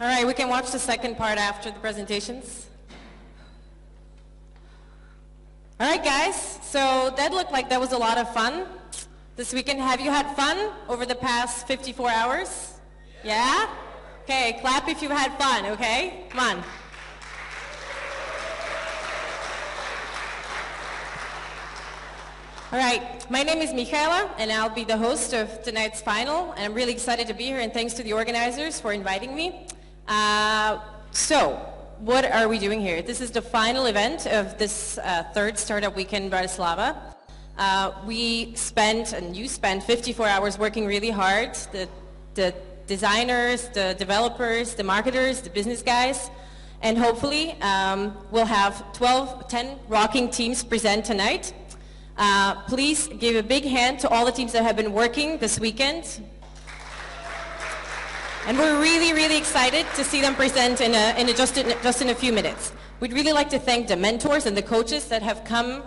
All right, we can watch the second part after the presentations. All right, guys, so that looked like that was a lot of fun this weekend. Have you had fun over the past 54 hours? Yeah? Okay, clap if you've had fun, okay? Come on. All right, my name is Michaela, and I'll be the host of tonight's final, and I'm really excited to be here, and thanks to the organizers for inviting me. So, what are we doing here? This is the final event of this third Startup Weekend Bratislava. We spent, and you spent, 54 hours working really hard. The designers, the developers, the marketers, the business guys, and hopefully we'll have 10 rocking teams present tonight. Please give a big hand to all the teams that have been working this weekend. And we're really, really excited to see them present just in a few minutes. We'd really like to thank the mentors and the coaches that have come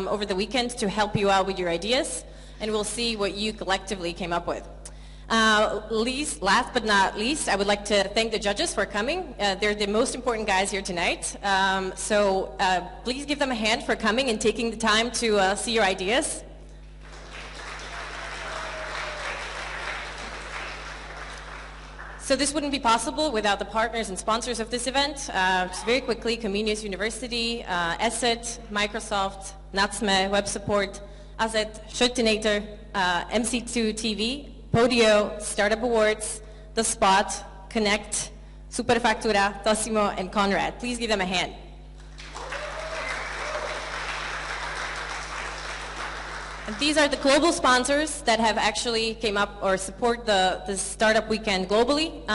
over the weekend to help you out with your ideas, and we'll see what you collectively came up with. Last but not least, I would like to thank the judges for coming. They're the most important guys here tonight. So please give them a hand for coming and taking the time to see your ideas. So this wouldn't be possible without the partners and sponsors of this event. Just very quickly, Comenius University, Asset, Microsoft, Natsme, Web Support, Azet, Schöttinator, MC2 TV, Podio, Startup Awards, The Spot, Connect, Superfactura, Tosimo, and Conrad. Please give them a hand. And these are the global sponsors that have actually came up or support the Startup Weekend globally.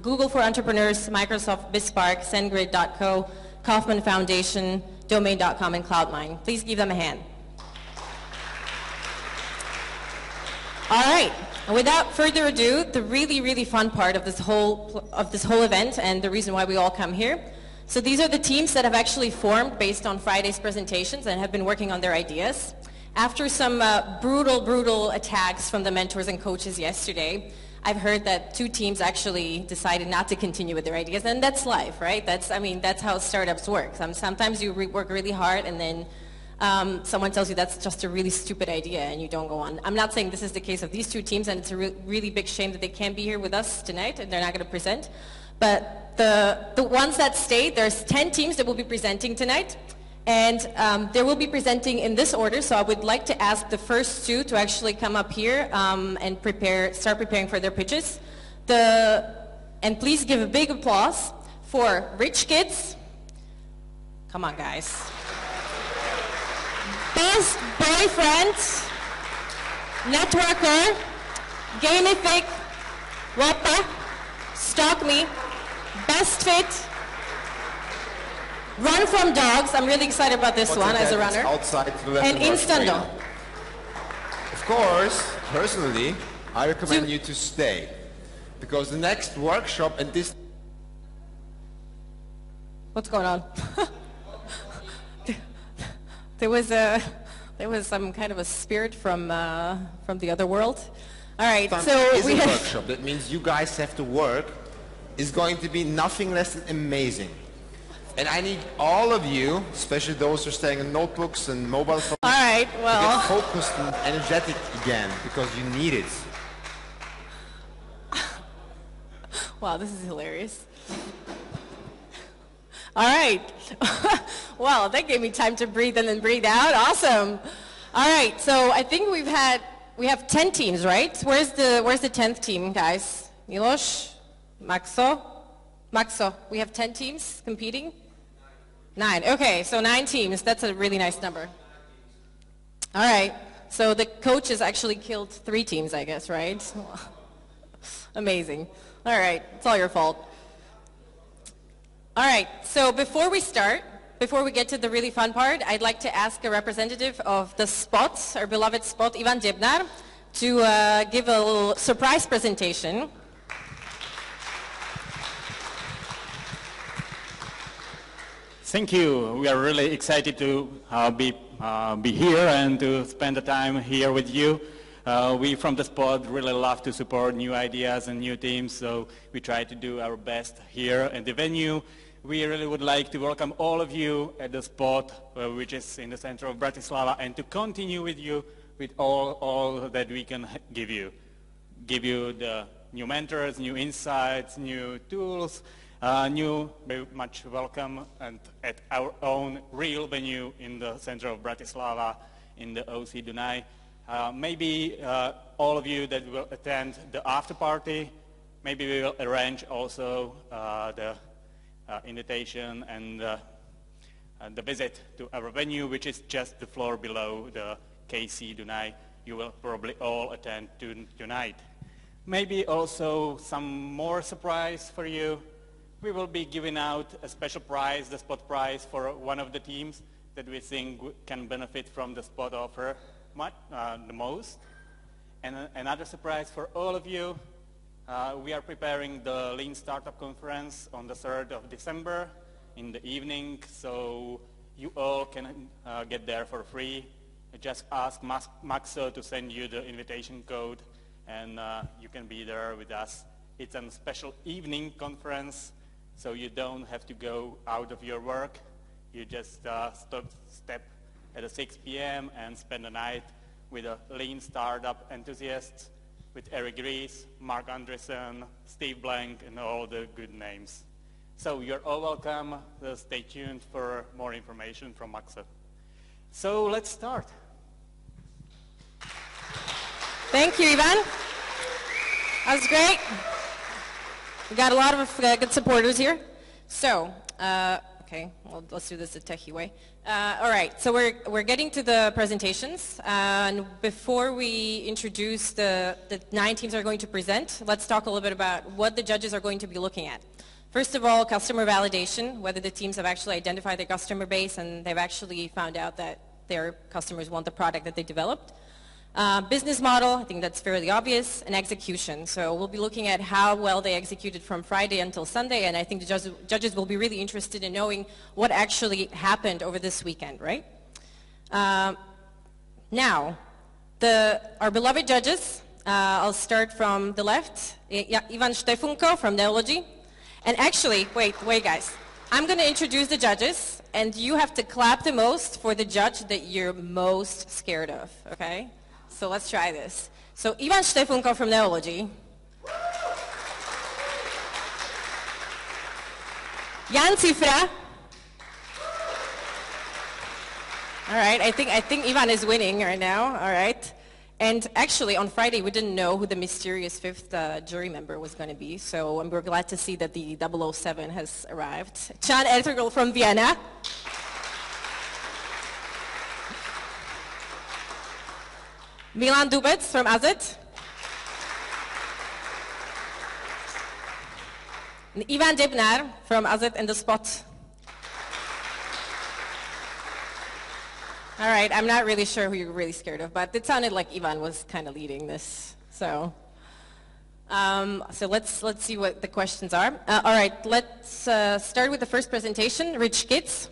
Google for Entrepreneurs, Microsoft, BizSpark, SendGrid.co, Kaufman Foundation, Domain.com, and Cloud9. Please give them a hand. All right. And without further ado, the really, really fun part of this whole event and the reason why we all come here. So these are the teams that have actually formed based on Friday's presentations and have been working on their ideas. After some brutal attacks from the mentors and coaches yesterday, I've heard that 2 teams actually decided not to continue with their ideas, and that's life, right? That's how startups work. Sometimes you work really hard, and then someone tells you that's just a really stupid idea, and you don't go on. I'm not saying this is the case of these 2 teams, and it's a really big shame that they can't be here with us tonight, and they're not going to present. But the ones that stayed, there's 10 teams that will be presenting tonight. And they will be presenting in this order, so I would like to ask the first 2 to actually come up here and start preparing for their pitches. And please give a big applause for Rich Kids. Come on, guys. Best Boyfriend, Networker, Gamifi, WOPPA, Stalk Me, Best Fit, Run from Dogs. I'm really excited about this one as a runner. Outside to the left and Instando. Of course, personally, I recommend you to stay, because the next workshop and this. What's going on? There was some kind of a spirit from the other world. All right, so we have a workshop. That means you guys have to work. Is going to be nothing less than amazing. And I need all of you, especially those who are staying in notebooks and mobile phones, all right, well, to get focused and energetic again, because you need it. Wow, this is hilarious. All right. Well, that gave me time to breathe in and breathe out. Awesome. All right, so I think we have 10 teams, right? Where's the 10th team, guys? Milos, Maxo, we have 10 teams competing? 9. Okay, so 9 teams. That's a really nice number. All right, so the coaches actually killed 3 teams, I guess, right? Amazing. All right, it's all your fault. All right, so before we get to the really fun part, I'd like to ask a representative of the Spot, our beloved Spot, Ivan Debnar, to give a little surprise presentation. Thank you. We are really excited to be here and to spend the time here with you. We from the spot really love to support new ideas and new teams, so we try to do our best here at the venue. We really would like to welcome all of you at the spot, which is in the center of Bratislava, and to continue with you with all that we can give you. Give you the new mentors, new insights, new tools, very much welcome and at our own real venue in the center of Bratislava in the OC Dunaj. Maybe all of you that will attend the after party, maybe we will arrange also the invitation and the visit to our venue, which is just the floor below the KC Dunaj. You will probably all attend tonight. Maybe also some more surprise for you. We will be giving out a special prize, the spot prize, for one of the teams that we think can benefit from the spot offer the most. And another surprise for all of you, we are preparing the Lean Startup Conference on the 3rd of December in the evening, so you all can get there for free. Just ask Maxo to send you the invitation code, and you can be there with us. It's a special evening conference, so you don't have to go out of your work. You just step at 6 p.m. and spend the night with a Lean Startup enthusiasts, with Eric Ries, Mark Andreessen, Steve Blank, and all the good names. So you're all welcome. Stay tuned for more information from Maxo. So let's start. Thank you, Ivan. That was great. We got a lot of good supporters here. So, okay, well, let's do this the techie way. All right, so we're getting to the presentations. And before we introduce the 9 teams that are going to present, let's talk a little bit about what the judges are going to be looking at. First of all, customer validation, whether the teams have actually identified their customer base and they've actually found out that their customers want the product that they developed. Business model, I think that's fairly obvious, and execution. So we'll be looking at how well they executed from Friday until Sunday, and I think the judges will be really interested in knowing what actually happened over this weekend, right? Now, our beloved judges, I'll start from the left. Ivan Stefunko from Neology. And actually, wait guys, I'm going to introduce the judges, and you have to clap the most for the judge that you're most scared of, okay? So let's try this. So Ivan Stefunko from Neology. Jan Cifra. All right, I think Ivan is winning right now, all right. And actually, on Friday, we didn't know who the mysterious 5th jury member was going to be, so we're glad to see that the 007 has arrived. Chan Ertugrul from Vienna. Milan Dubec from Azet. And Ivan Debnar from Azet and the Spot. All right, I'm not really sure who you're really scared of, but it sounded like Ivan was kind of leading this. So let's see what the questions are. All right, let's start with the first presentation, Rich Kids.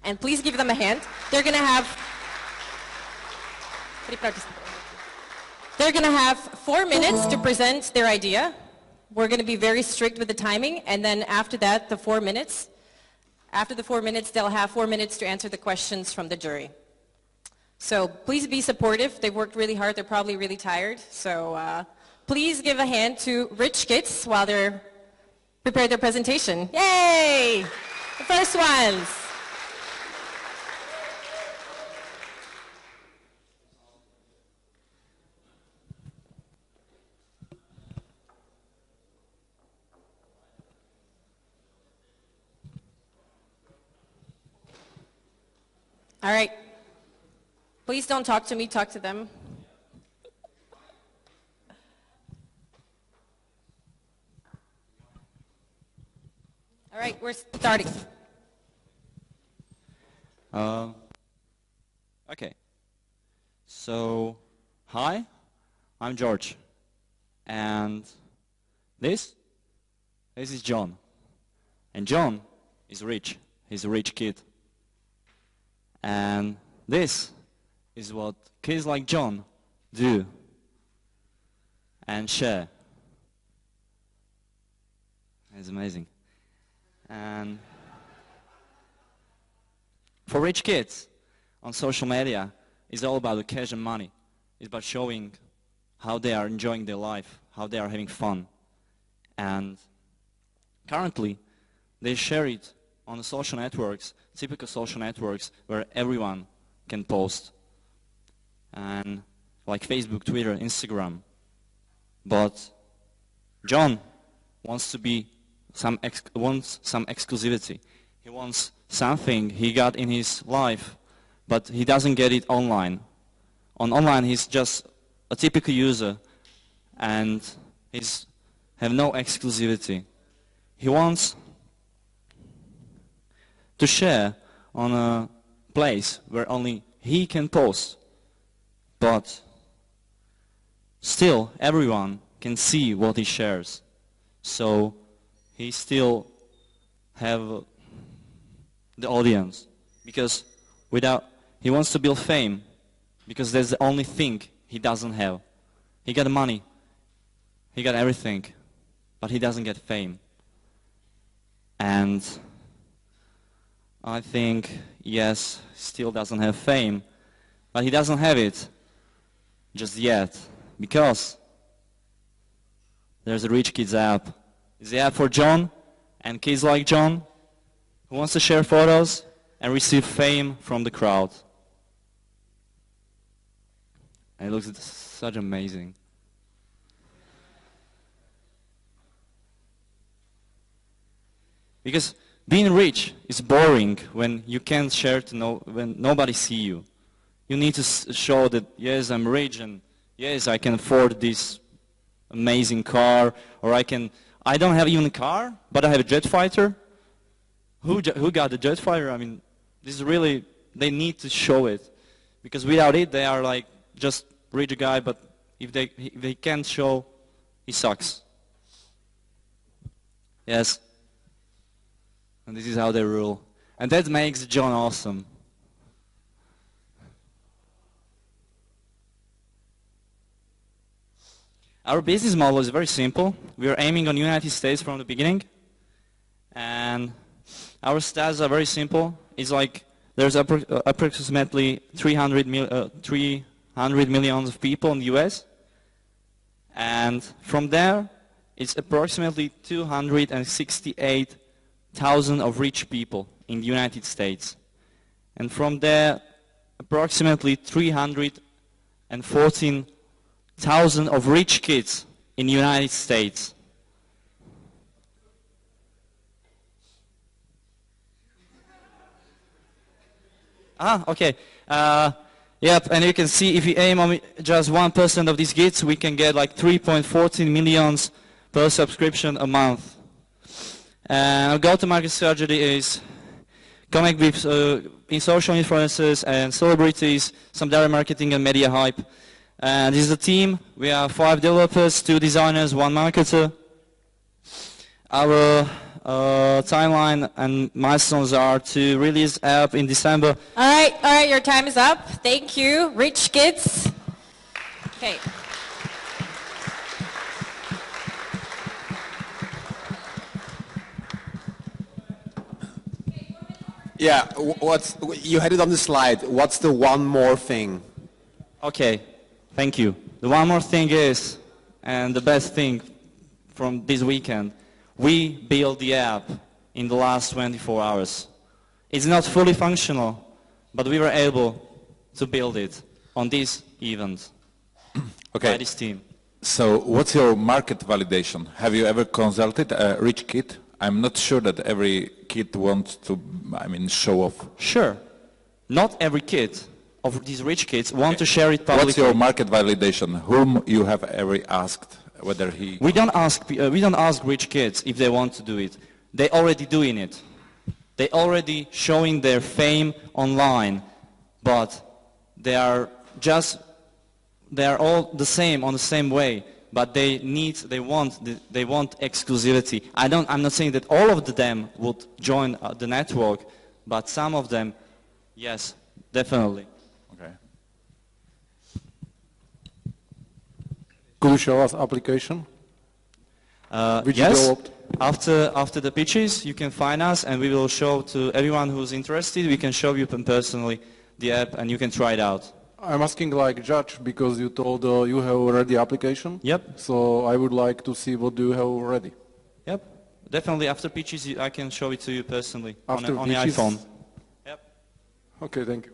And please give them a hand. They're going to have 4 minutes to present their idea. We're going to be very strict with the timing, and then after that, after the 4 minutes, they'll have 4 minutes to answer the questions from the jury. So please be supportive. They've worked really hard. They're probably really tired. So please give a hand to Rich Kids while they're preparing their presentation. Yay! The first ones. All right. Please don't talk to me, talk to them. All right, we're starting. Okay. So, hi, I'm George. And this is John. And John is rich. He's a rich kid. And this is what kids like John do and share. It's amazing. And for rich kids on social media, it's all about the cash and money. It's about showing how they are enjoying their life, how they are having fun. And currently, they share it on the social networks, typical social networks where everyone can post. And like Facebook, Twitter, Instagram. But John wants wants some exclusivity. He wants something he got in his life, but he doesn't get it online. Online he's just a typical user and he's have no exclusivity. He wants to share on a place where only he can post, but still everyone can see what he shares. So he still have the audience, because he wants to build fame, because that's the only thing he doesn't have. He got money, he got everything, but he doesn't get fame. And I think, yes, he still doesn't have fame, but he doesn't have it just yet, because there's a Rich Kids app. It's the app for John and kids like John who wants to share photos and receive fame from the crowd. And it looks such amazing. Because being rich is boring when you can't share when nobody see you. You need to show that, yes, I'm rich, and yes, I can afford this amazing car, or I don't have even a car, but I have a jet fighter. Who got the jet fighter? I mean, this is really, they need to show it, because without it, they are like just rich guy, but if they can't show, he sucks. Yes. And this is how they rule. And that makes John awesome. Our business model is very simple. We are aiming on the United States from the beginning. And our stats are very simple. It's like there's approximately 300 million of people in the US. And from there, it's approximately 268,000 of rich people in the United States. And from there, approximately 314,000 of rich kids in the United States. Okay. Yep, and you can see if we aim on just 1% of these kids, we can get like 3.14 millions per subscription a month. And our go-to-market strategy is connect with in social influencers and celebrities, some direct marketing and media hype. And this is a team. We are 5 developers, 2 designers, 1 marketer. Our timeline and milestones are to release app in December. All right, your time is up. Thank you, Rich Kids. Okay. Yeah, you had it on the slide. What's the one more thing? Okay, thank you. The one more thing is, and the best thing from this weekend, we built the app in the last 24 hours. It's not fully functional, but we were able to build it on this event by this team. So what's your market validation? Have you ever consulted a rich kid? I'm not sure that every kid wants to, show off. Sure. Not every kid of these rich kids want to share it publicly. What's your market validation? Whom you have ever asked whether he... We don't ask rich kids if they want to do it. They already doing it. They already showing their fame online, but they are all the same on the same way. But they want exclusivity. I'm not saying that all of them would join the network, but some of them, yes, definitely. Okay. Could you show us application? Which you Yes. developed? After the pitches, you can find us, and we will show to everyone who's interested. We can show you personally the app, and you can try it out. I'm asking like judge because you told you have already application. Yep. So I would like to see what do you have already. Yep. Definitely after pitches, I can show it to you personally on After the pitches? iPhone. Yep. Okay, thank you.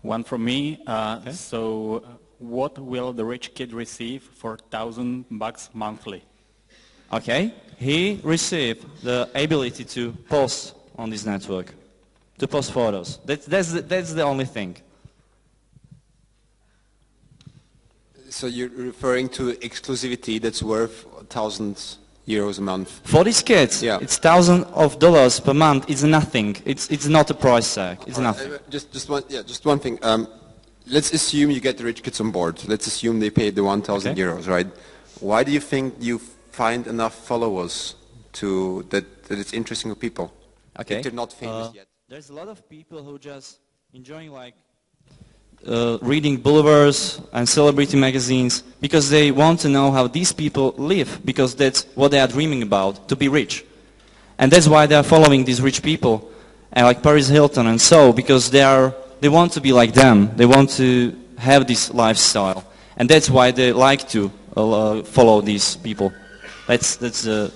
One from me. So, what will the rich kid receive for $1,000 monthly? Okay. He received the ability to post on this network, to post photos. That's the only thing. So you're referring to exclusivity that's worth €1,000 a month? For these kids, Yeah. it's $1,000 per month. It's nothing. It's not a price tag. It's nothing. Just one thing. Let's assume you get the rich kids on board. Let's assume they pay the €1,000, right? Why do you think you find enough followers that it's interesting to people? Okay. If they're not famous yet. There's a lot of people who just enjoying like reading boulevards and celebrity magazines because they want to know how these people live, because that's what they are dreaming about, to be rich. And that's why they are following these rich people, like Paris Hilton and so, because they want to be like them. They want to have this lifestyle. And that's why they like to follow these people. That's the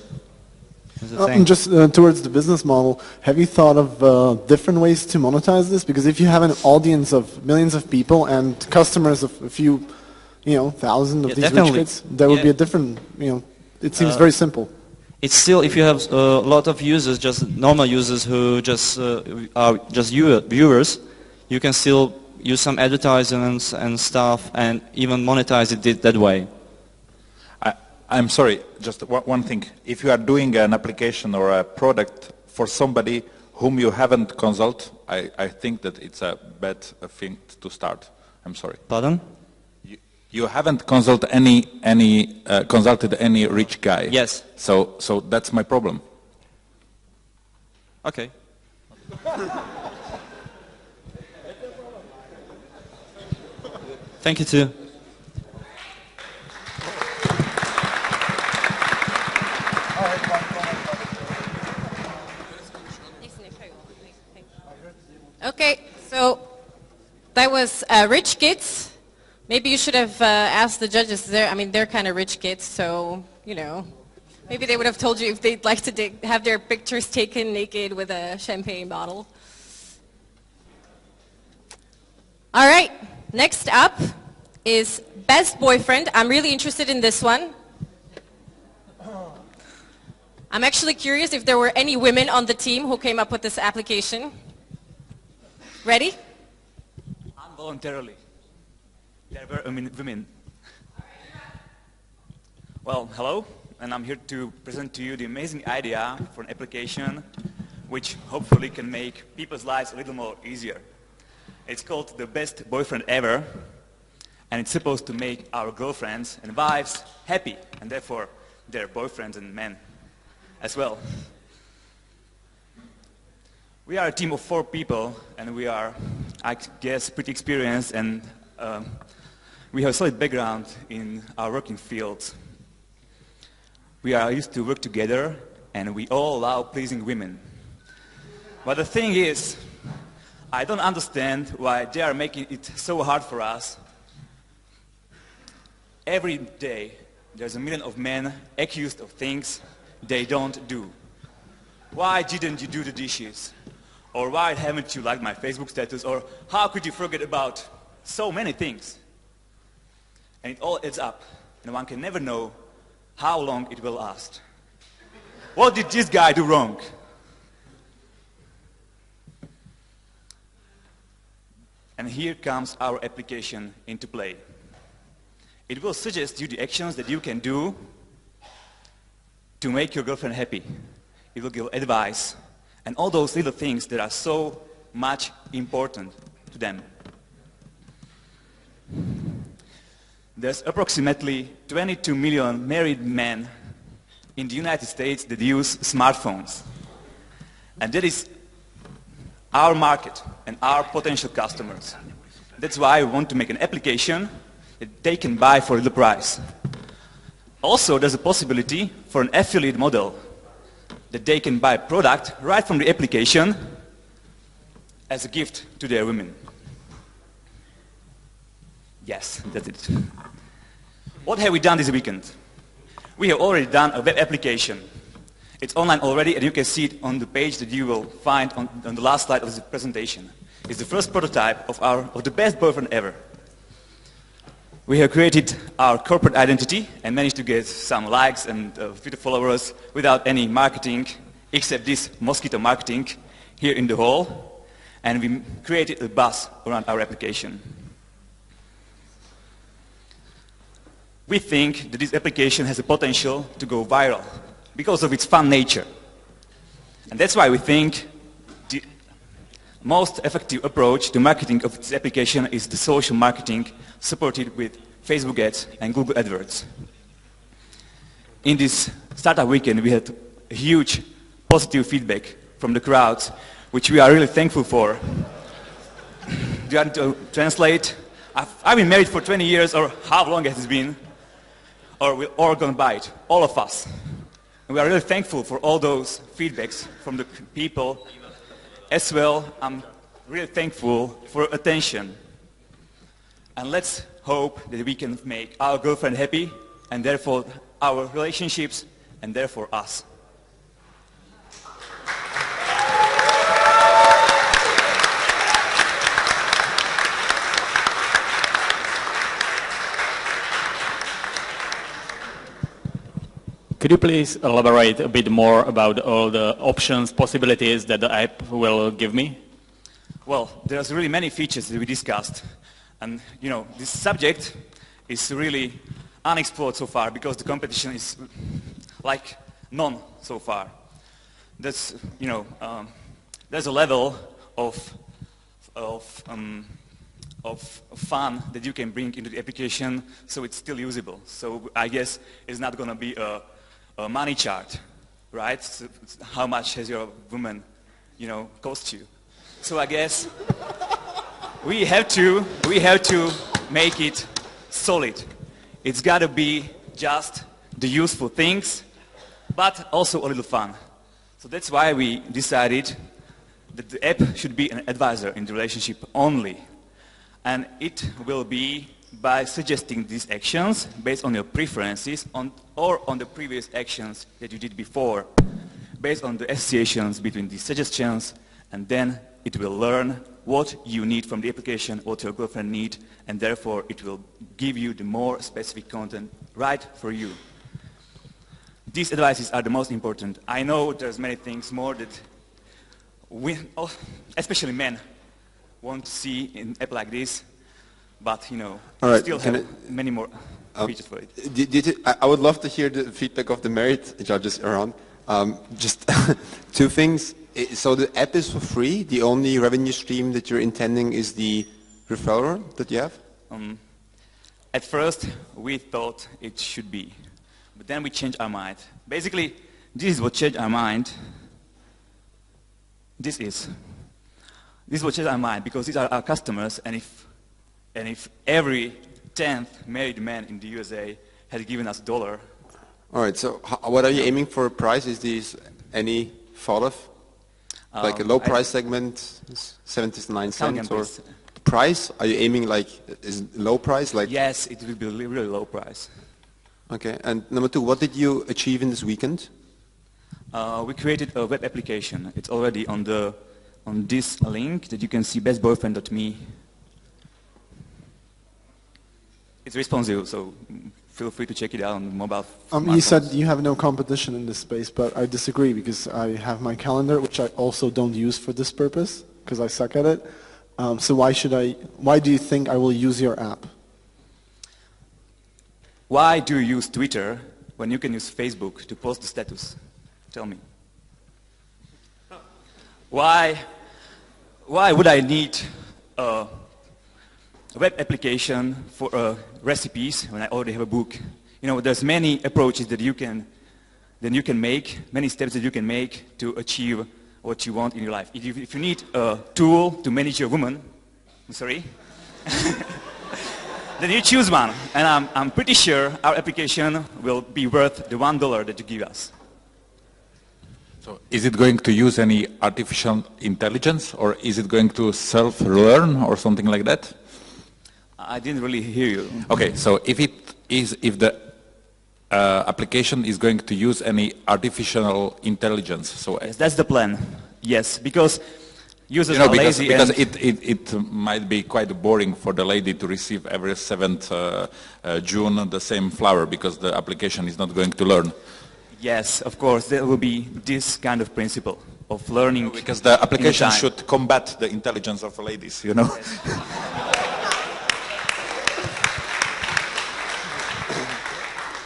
thing. Just towards the business model, have you thought of different ways to monetize this? Because if you have an audience of millions of people and customers of a few, thousand of these definitely. rich kids, there would be a different, it seems very simple. It's still, if you have a lot of users, just normal users who just are just viewers, you can still use some advertisements and stuff and even monetize it that way. I'm sorry, just one thing. If you are doing an application or a product for somebody whom you haven't consulted, I think that it's a bad thing to start. I'm sorry. Pardon? You haven't consulted any rich guy. Yes. So that's my problem. Okay. Thank you too. Okay, so that was rich kids. Maybe you should have asked the judges. They're kind of rich kids, so, maybe they would have told you if they'd like to have their pictures taken naked with a champagne bottle. All right, next up is best boyfriend. I'm really interested in this one. I'm actually curious if there were any women on the team who came up with this application. Ready? Involuntarily. There were women. Well, hello, and I'm here to present to you the amazing idea for an application which hopefully can make people's lives a little more easier. It's called the Best Boyfriend Ever, and it's supposed to make our girlfriends and wives happy, and therefore their boyfriends and men as well. We are a team of 4 people, and we are, I guess, pretty experienced, and we have a solid background in our working fields. We are used to work together, and we all love pleasing women. But the thing is, I don't understand why they are making it so hard for us. Every day, there's a million of men accused of things they don't do. Why didn't you do the dishes? Or why haven't you liked my Facebook status? Or how could you forget about so many things? And it all adds up, and one can never know how long it will last. What did this guy do wrong? And here comes our application into play. It will suggest you the actions that you can do to make your girlfriend happy. It will give advice and all those little things that are so much important to them. There's approximately 22 million married men in the United States that use smartphones. And that is our market and our potential customers. That's why we want to make an application that they can buy for a little price. Also, there's a possibility for an affiliate model that they can buy a product right from the application as a gift to their women. Yes, that's it. What have we done this weekend? We have already done a web application. It's online already, and you can see it on the page that you will find on the last slide of the presentation. It's the first prototype of the best boyfriend ever. We have created our corporate identity and managed to get some likes and Twitter followers without any marketing, except this mosquito marketing here in the hall. And we created a buzz around our application. We think that this application has the potential to go viral because of its fun nature. And that's why we think the most effective approach to marketing of this application is the social marketing supported with Facebook ads and Google AdWords. In this startup weekend, we had a huge positive feedback from the crowds, which we are really thankful for. Do you want to translate? I've been married for 20 years, or how long has it been? Or we're all going to buy it, all of us. And we are really thankful for all those feedbacks from the people. As well, I'm really thankful for attention. And let's hope that we can make our girlfriend happy, and therefore our relationships, and therefore us. Could you please elaborate a bit more about all the options, possibilities that the app will give me? Well, there's really many features that we discussed. And, you know, this subject is really unexplored so far because the competition is like none so far. That's, you know, there's a level of fun that you can bring into the application so it's still usable. So I guess it's not going to be a money chart, right? So how much has your woman, you know, cost you? So I guess we have to make it solid. It's got to be just the useful things, but also a little fun. So that's why we decided that the app should be an advisor in the relationship only. And it will be by suggesting these actions based on your preferences or on the previous actions that you did before, based on the associations between these suggestions, and then it will learn what you need from the application, what your girlfriend needs, and therefore it will give you the more specific content right for you. These advices are the most important. I know there's many things more that we, especially men, want to see in an app like this, but, you know, we still have many more features for it. I would love to hear the feedback of the married judges around. Just two things. So the app is for free. The only revenue stream that you're intending is the referral that you have? At first, we thought it should be. But then we changed our mind. Basically, this is what changed our mind. This is what changed our mind, because these are our customers, and if every 10th married man in the USA had given us $1. All right, so what are you aiming for a price? Is this any thought of? Like a low price segment, 79 cents, or price? Are you aiming like, is low price? Like? Yes, it will be really low price. Okay, and number two, what did you achieve in this weekend? We created a web application. It's already on this link that you can see, bestboyfriend.me. It's responsive, so feel free to check it out on the mobile. You said you have no competition in this space, but I disagree because I have my calendar, which I also don't use for this purpose because I suck at it. So why do you think I will use your app? Why do you use Twitter when you can use Facebook to post the status? Tell me. Why would I need a web application for recipes when I already have a book? You know, there's many approaches that you can make, many steps that you can make to achieve what you want in your life. If you need a tool to manage your woman, I'm sorry. then you choose one. And I'm pretty sure our application will be worth the $1 that you give us. So is it going to use any artificial intelligence, or is it going to self-learn or something like that? I didn't really hear you. Okay, so if the application is going to use any artificial intelligence, so Yes, that's the plan. Yes, because users you know, are because lazy. it might be quite boring for the lady to receive every 7th June the same flower, because the application is not going to learn. Yes, of course, there will be this kind of principle of learning. Because the application in time. should combat the intelligence of ladies, you know.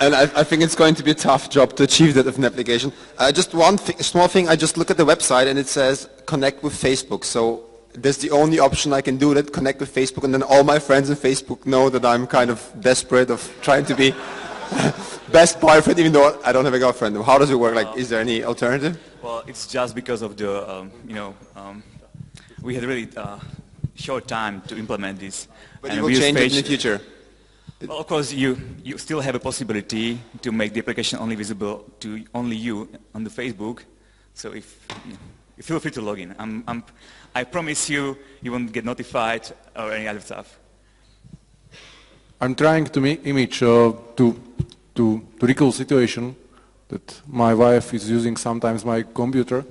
And I think it's going to be a tough job to achieve that with an application. Just one small thing, I just look at the website and it says connect with Facebook. So that's the only option I can do, that connect with Facebook, and then all my friends on Facebook know that I'm kind of desperate of trying to be best boyfriend, even though I don't have a girlfriend. How does it work? Like, is there any alternative? Well, it's just because of the, we had really short time to implement this. But you will change it in the future. Well, of course, you still have a possibility to make the application only visible to only you on the Facebook. So if you feel free to log in. I promise you, you won't get notified or any other stuff. I'm trying to image to recall situation that my wife is using sometimes my computer,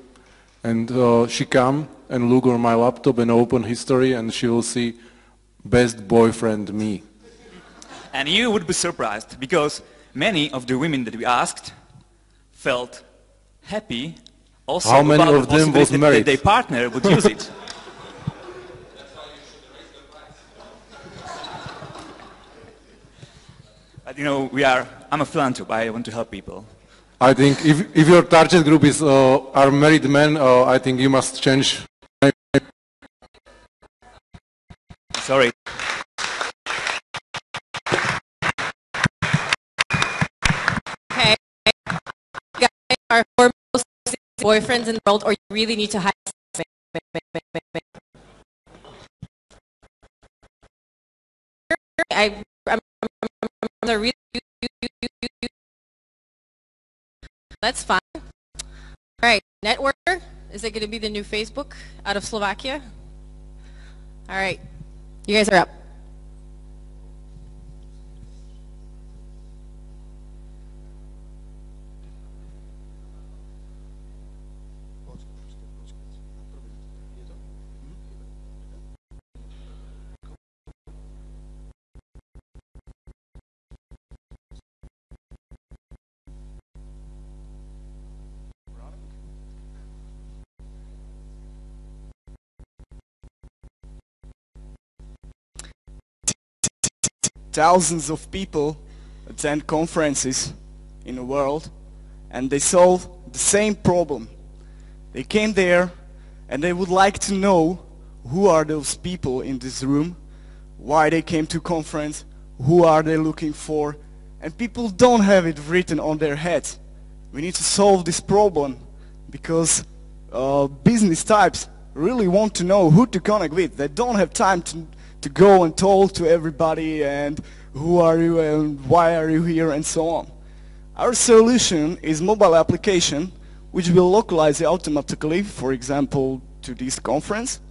and she come and look on my laptop and open history, and she will see best boyfriend me. And you would be surprised, because many of the women that we asked felt happy also How many about of the them was possibility married? that their partner would use it. But you know, I'm a philanthropist, I want to help people. I think if your target group is are married men, I think you must change. Sorry. Okay. You guys are foremost boyfriends in the world, or you really need to hide. That's fine. All right, Networker, is it going to be the new Facebook out of Slovakia? All right, you guys are up. Thousands of people attend conferences in the world, and they solve the same problem. They came there and they would like to know who are those people in this room, why they came to conference, who are they looking for, and people don't have it written on their heads. We need to solve this problem because business types really want to know who to connect with. They don't have time to go and talk to everybody and who are you and why are you here and so on. Our solution is mobile application which will localize it automatically, for example, to this conference.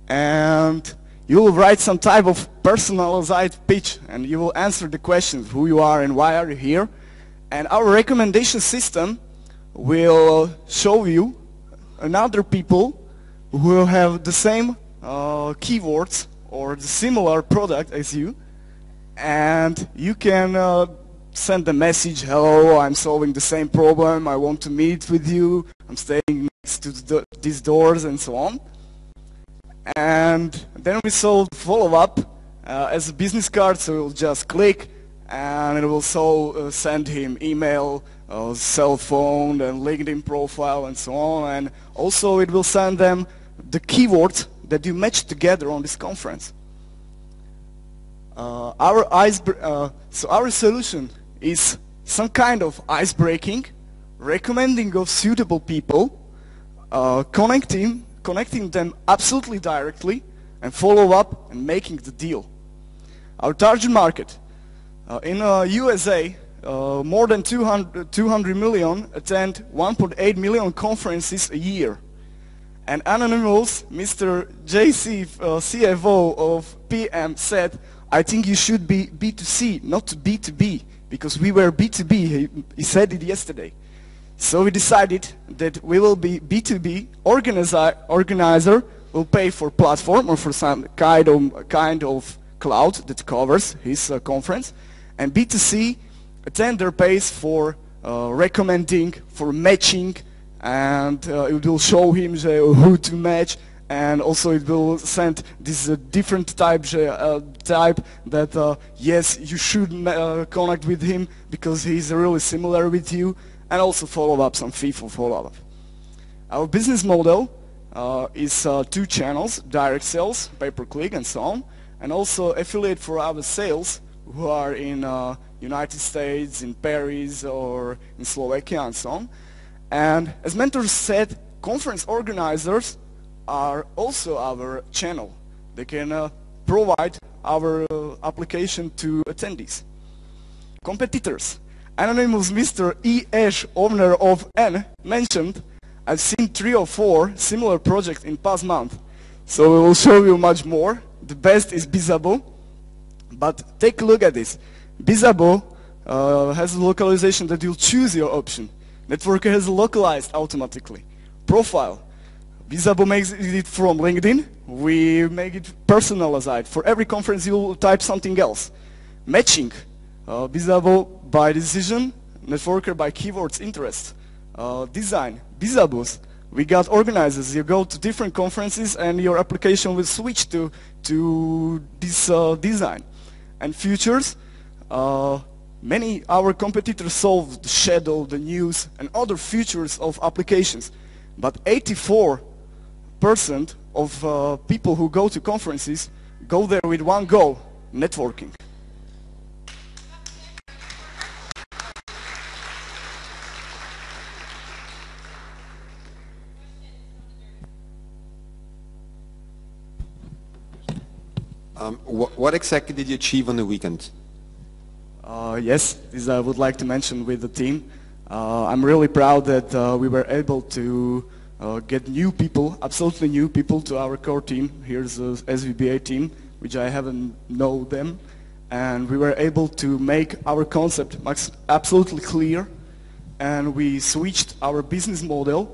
And you will write some type of personalized pitch and you will answer the questions, who you are and why are you here. And our recommendation system will show you another people who have the same keywords or the similar product as you, and you can send a message, hello, I'm solving the same problem, I want to meet with you, I'm staying next to these doors and so on. And then we solve follow-up as a business card, so we'll just click and it will send him email, cell phone and LinkedIn profile and so on, and also it will send them the keywords that you match together on this conference. So our solution is some kind of ice-breaking, recommending of suitable people, connecting them absolutely directly, and follow up and making the deal. Our target market. In USA, more than 200 million attend 1.8 million conferences a year. And Anonymous, Mr. JC, CFO of PM, said, I think you should be B2C, not B2B, because we were B2B. He said it yesterday. So we decided that we will be B2B. Organizer will pay for platform or for some kind of cloud that covers his conference. And B2C, attender pays for recommending, for matching, and it will show him who to match, and also it will send this different type that yes, you should connect with him because he's really similar with you, and also follow up, some fee for follow up. Our business model is 2 channels: direct sales, pay-per-click, and so on, and also affiliate for our sales who are in United States, in Paris, or in Slovakia, and so on. And as mentors said, conference organizers are also our channel. They can provide our application to attendees. Competitors. Anonymous Mr. E. Ash, owner of N, mentioned, I've seen 3 or 4 similar projects in past month. So we will show you much more. The best is Bizabo. But take a look at this. Bizabo has a localization that you'll choose your option. Networker has localized automatically. Profile. Bizabo makes it from LinkedIn. We make it personalized. For every conference you'll type something else. Matching. Bizabo by decision. Networker by keywords interest. Design. Bizabos. We got organizers. You go to different conferences and your application will switch to this design. And features. Many our competitors solve the shadow, the news, and other features of applications. But 84% of people who go to conferences go there with one goal: networking. What exactly did you achieve on the weekend? Yes, this I would like to mention with the team. I'm really proud that we were able to get new people, absolutely new people to our core team. Here's the SVBA team, which I haven't know them. And we were able to make our concept absolutely clear. And we switched our business model.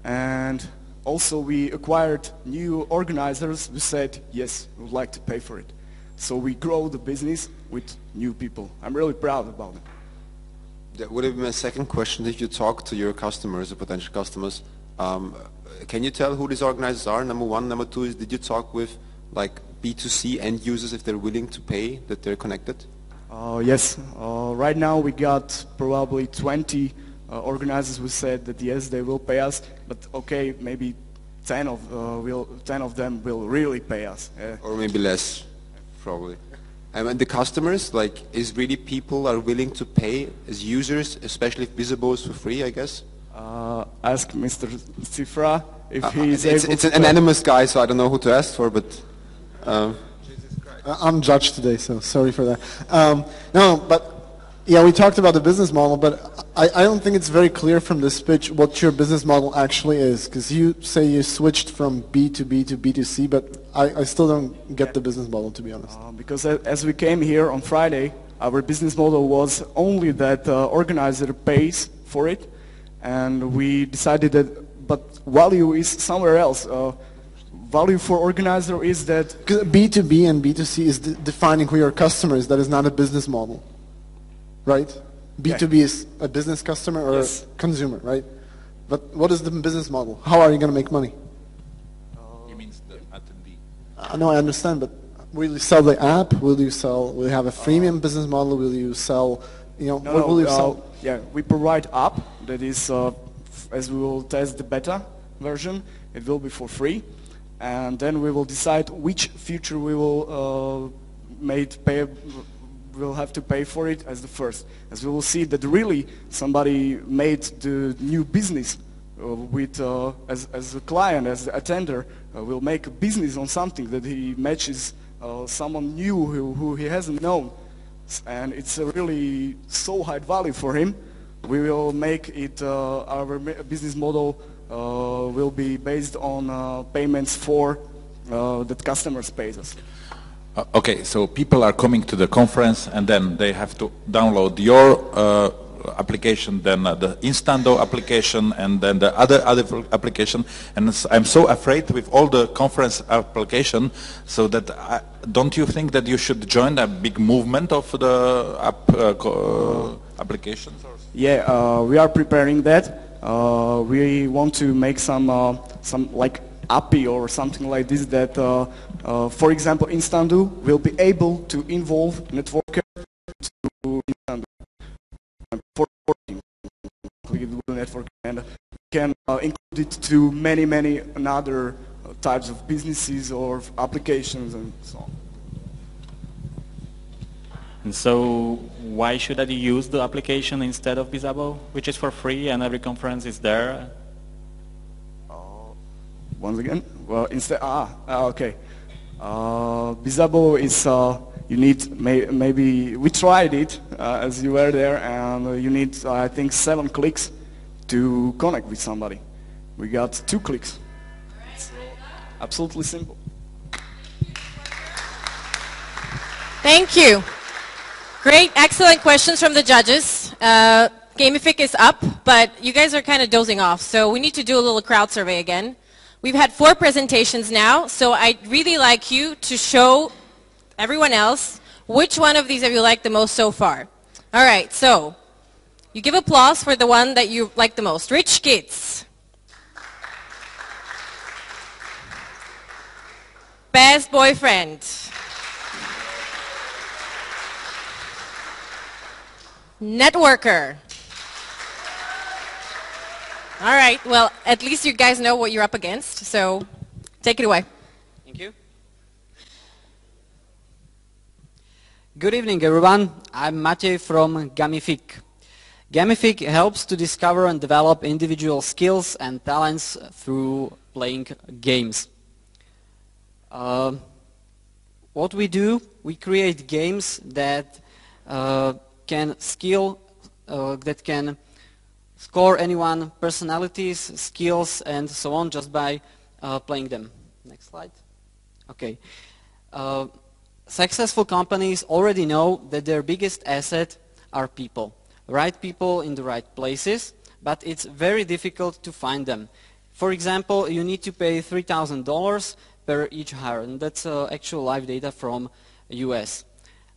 And also we acquired new organizers who said, yes, we would like to pay for it. So we grow the business with new people. I'm really proud about it. That would have been my second question. If you talk to your customers or potential customers, can you tell who these organizers are? Number one. Number two is, did you talk with like B2C end users if they're willing to pay, that they're connected? Yes. Right now we got probably 20 organizers who said that yes, they will pay us, but okay, maybe 10 of them will really pay us. Or maybe less, probably. And the customers, like, is really people are willing to pay as users, especially if Bizabo is for free, I guess? Ask Mr. Cifra if he is able It's an anonymous guy, so I don't know who to ask for, but... I'm judged today, so sorry for that. No, but yeah, we talked about the business model, but I don't think it's very clear from this pitch what your business model actually is, because you say you switched from B2B to B2C, but I still don't get the business model, to be honest. Because as we came here on Friday, our business model was only that organizer pays for it, and we decided that, but value is somewhere else. Value for organizer is that... B2B and B2C is defining who your customer is. That is not a business model, right? B2B is a business customer or a consumer, right? But what is the business model? How are you going to make money? He means the attendee. No, I understand, but will you sell the app? Will you have a freemium business model? Will you sell, what will you sell? Yeah, we provide app that is, as we will test the beta version, it will be for free. And then we will decide which feature we will we'll have to pay for it as the first. As we will see that really somebody made the new business with as a client, as the attender, will make a business on something that he matches someone new who he hasn't known, and it's a really so high value for him, we will make it our business model will be based on payments for that customers pays us. Okay, so people are coming to the conference and then they have to download your application, then the Instando application, and then the other application. And I'm so afraid with all the conference application, so that don't you think that you should join a big movement of the applications? Or? Yeah, we are preparing that. We want to make some like API or something like this that, for example, Instando will be able to involve networker to Instando for network, and can include it to many other types of businesses or applications and so on. And so why should I use the application instead of Bizabo, which is for free and every conference is there? Once again, well, instead, okay. Bizabo is, you need, maybe, we tried it as you were there, and you need, I think, 7 clicks to connect with somebody. We got 2 clicks. So, absolutely simple. Thank you. Great, excellent questions from the judges. Gamific is up, but you guys are kind of dozing off, so we need to do a little crowd survey again. We've had 4 presentations now, so I'd really like you to show everyone else which one of these have you liked the most so far. All right, so you give applause for the one that you like the most. Rich Kids. Best Boyfriend. Networker. All right, well, at least you guys know what you're up against, so take it away. Thank you. Good evening, everyone. I'm Matej from Gamific. Gamific helps to discover and develop individual skills and talents through playing games. What we do, we create games that can score anyone personalities, skills, and so on just by playing them. Next slide. Okay. Successful companies already know that their biggest asset are people. Right people in the right places, but it's very difficult to find them. For example, you need to pay $3,000 per each hire, and that's actual live data from US.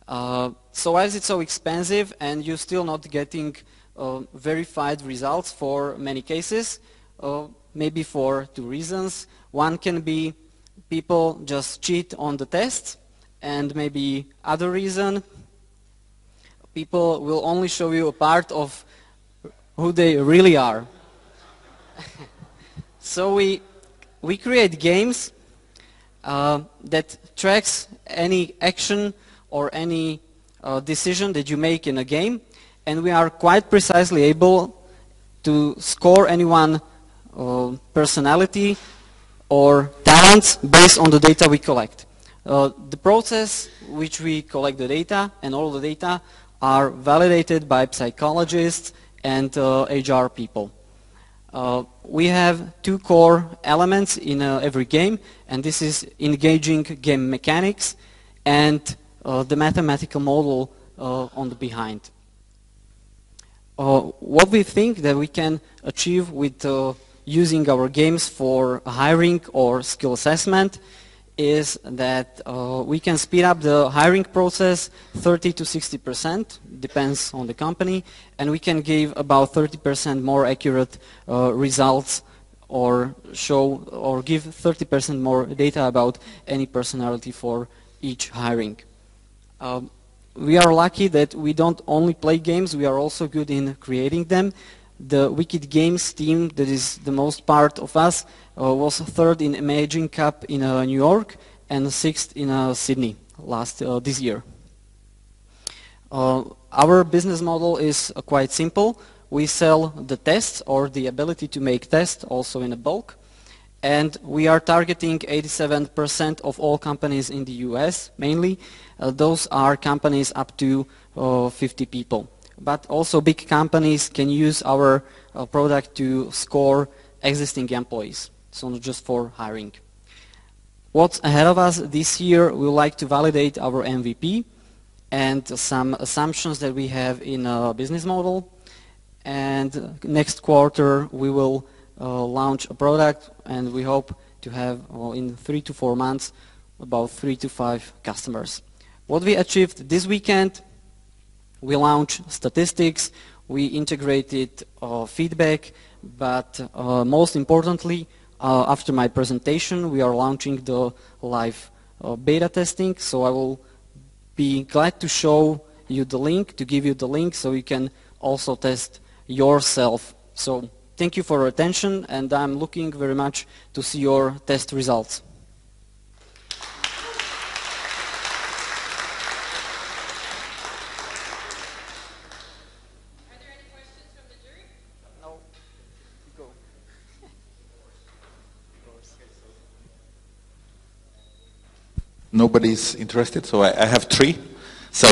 So why is it so expensive and you're still not getting verified results for many cases? Maybe for 2 reasons. One can be people just cheat on the tests, and maybe other reason, people will only show you a part of who they really are. So we create games that tracks any action or any decision that you make in a game, and we are quite precisely able to score anyone personality or talents based on the data we collect. The process which we collect the data and all the data are validated by psychologists and HR people. We have 2 core elements in every game, and this is engaging game mechanics and the mathematical model on the behind. What we think that we can achieve with using our games for hiring or skill assessment is that we can speed up the hiring process 30 to 60%, depends on the company, and we can give about 30% more accurate results or show or give 30% more data about any personality for each hiring. We are lucky that we don't only play games, we are also good in creating them. The Wicked Games team, that is the most part of us, was 3rd in Imaging Cup in New York and 6th in Sydney this year. Our business model is quite simple. We sell the tests or the ability to make tests also in a bulk, and we are targeting 87% of all companies in the US mainly. Those are companies up to 50 people. But also big companies can use our product to score existing employees, so not just for hiring. What's ahead of us this year, we would like to validate our MVP and some assumptions that we have in a business model. And next quarter we will launch a product, and we hope to have in 3 to 4 months about 3 to 5 customers. What we achieved this weekend, we launched statistics, we integrated feedback, but most importantly, after my presentation, we are launching the live beta testing, so I will be glad to show you the link, to give you the link, so you can also test yourself. So thank you for your attention, and I'm looking very much to see your test results. Nobody's interested, so I have 3. So,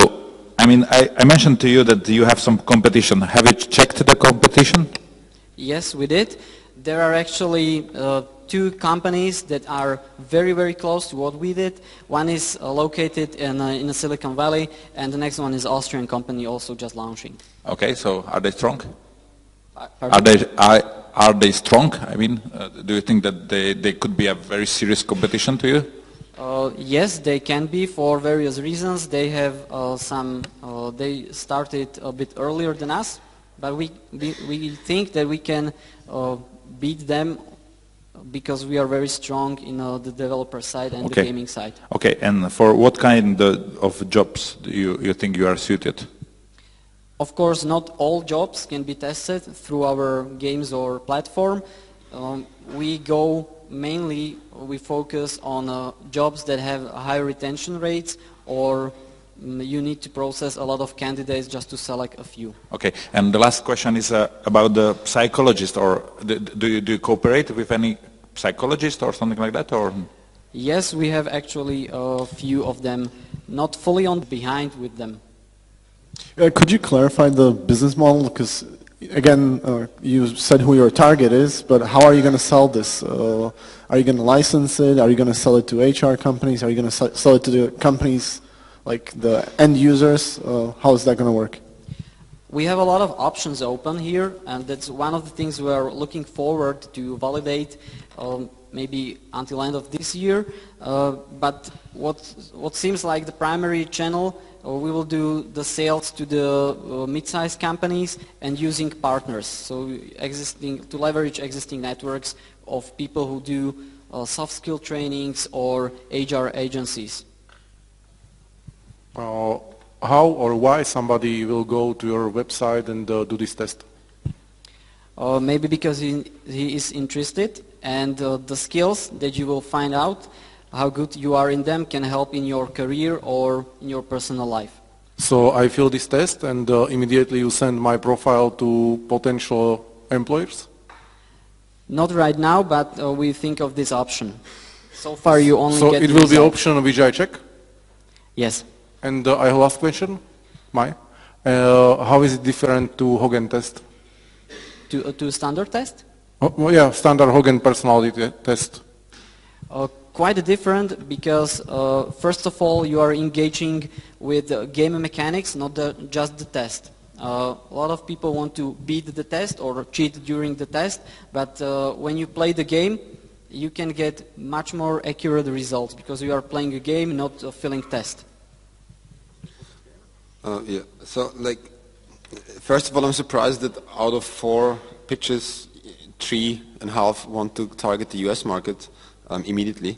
I mean, I mentioned to you that you have some competition. Have you checked the competition? Yes, we did. There are actually 2 companies that are very, very close to what we did. One is located in the Silicon Valley, and the next one is Austrian company also just launching. Okay, so are they strong? Pardon? Are they strong? I mean, do you think that they could be a very serious competition to you? Yes, they can be for various reasons. They have they started a bit earlier than us, but we think that we can beat them because we are very strong in the developer side and the gaming side. Okay, and for what kind of jobs do you think you are suited? Of course, not all jobs can be tested through our games or platform. We focus on jobs that have high retention rates, or you need to process a lot of candidates just to select a few. Okay, and the last question is about the psychologist, or do you cooperate with any psychologist or something like that? Or Yes, we have actually a few of them, not fully behind with them. Could you clarify the business model? Because again, you said who your target is, but how are you going to sell this? Are you going to license it? Are you going to sell it to HR companies? Are you going to sell it to the companies, like the end users? How is that going to work? We have a lot of options open here, and that's one of the things we are looking forward to validate maybe until end of this year. But what seems like the primary channel, we will do the sales to the mid-sized companies and using partners, so to leverage existing networks of people who do soft skill trainings or HR agencies. How or why somebody will go to your website and do this test? Maybe because he is interested, and the skills that you will find out, how good you are in them, can help in your career or in your personal life. So I fill this test and immediately you send my profile to potential employers? Not right now, but we think of this option. So far you only so get it will be option which I check? Yes. And I have last question, how is it different to Hogan test? To standard test? Well, yeah, standard Hogan personality test. Quite different because first of all you are engaging with game mechanics, not just the test. A lot of people want to beat the test or cheat during the test, but when you play the game you can get much more accurate results because you are playing a game, not a filling test. Yeah, so first of all, I'm surprised that out of 4 pitches, 3.5 want to target the US market immediately.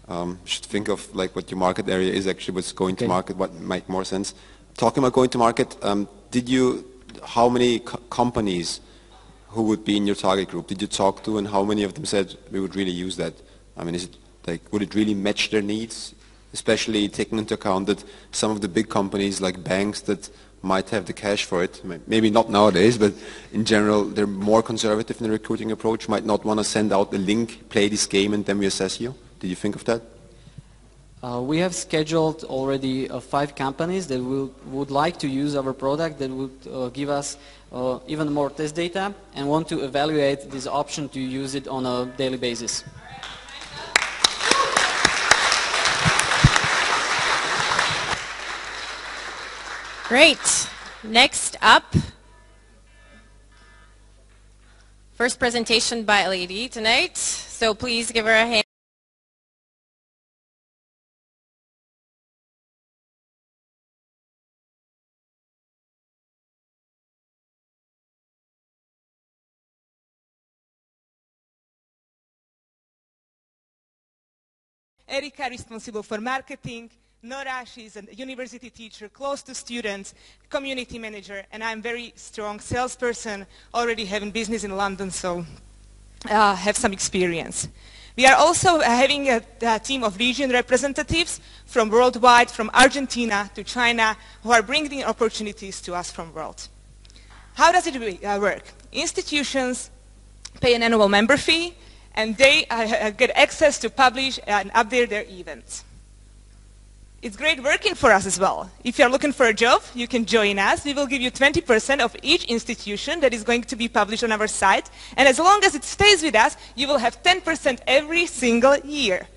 You should think of what your market area is actually, what's going to market, what might more sense. Talking about going to market, how many companies who would be in your target group did you talk to, and how many of them said we would really use that? I mean, is it would it really match their needs? Especially taking into account that some of the big companies like banks that might have the cash for it, maybe not nowadays, but in general they're more conservative in the recruiting approach, might not want to send out the link, play this game, and then we assess you? Did you think of that? We have scheduled already 5 companies that would like to use our product, that would give us even more test data and want to evaluate this option to use it on a daily basis. Great. Next up, first presentation by a lady tonight, so please give her a hand. Erika, responsible for marketing. Nora, she's a university teacher, close to students, community manager, and I'm very strong salesperson, already having business in London, so have some experience. We are also having a team of region representatives from worldwide, from Argentina to China, who are bringing opportunities to us from world. How does it work? Institutions pay an annual member fee, and they get access to publish and update their events. It's great working for us as well. If you're looking for a job, you can join us. We will give you 20% of each institution that is going to be published on our site. And as long as it stays with us, you will have 10% every single year.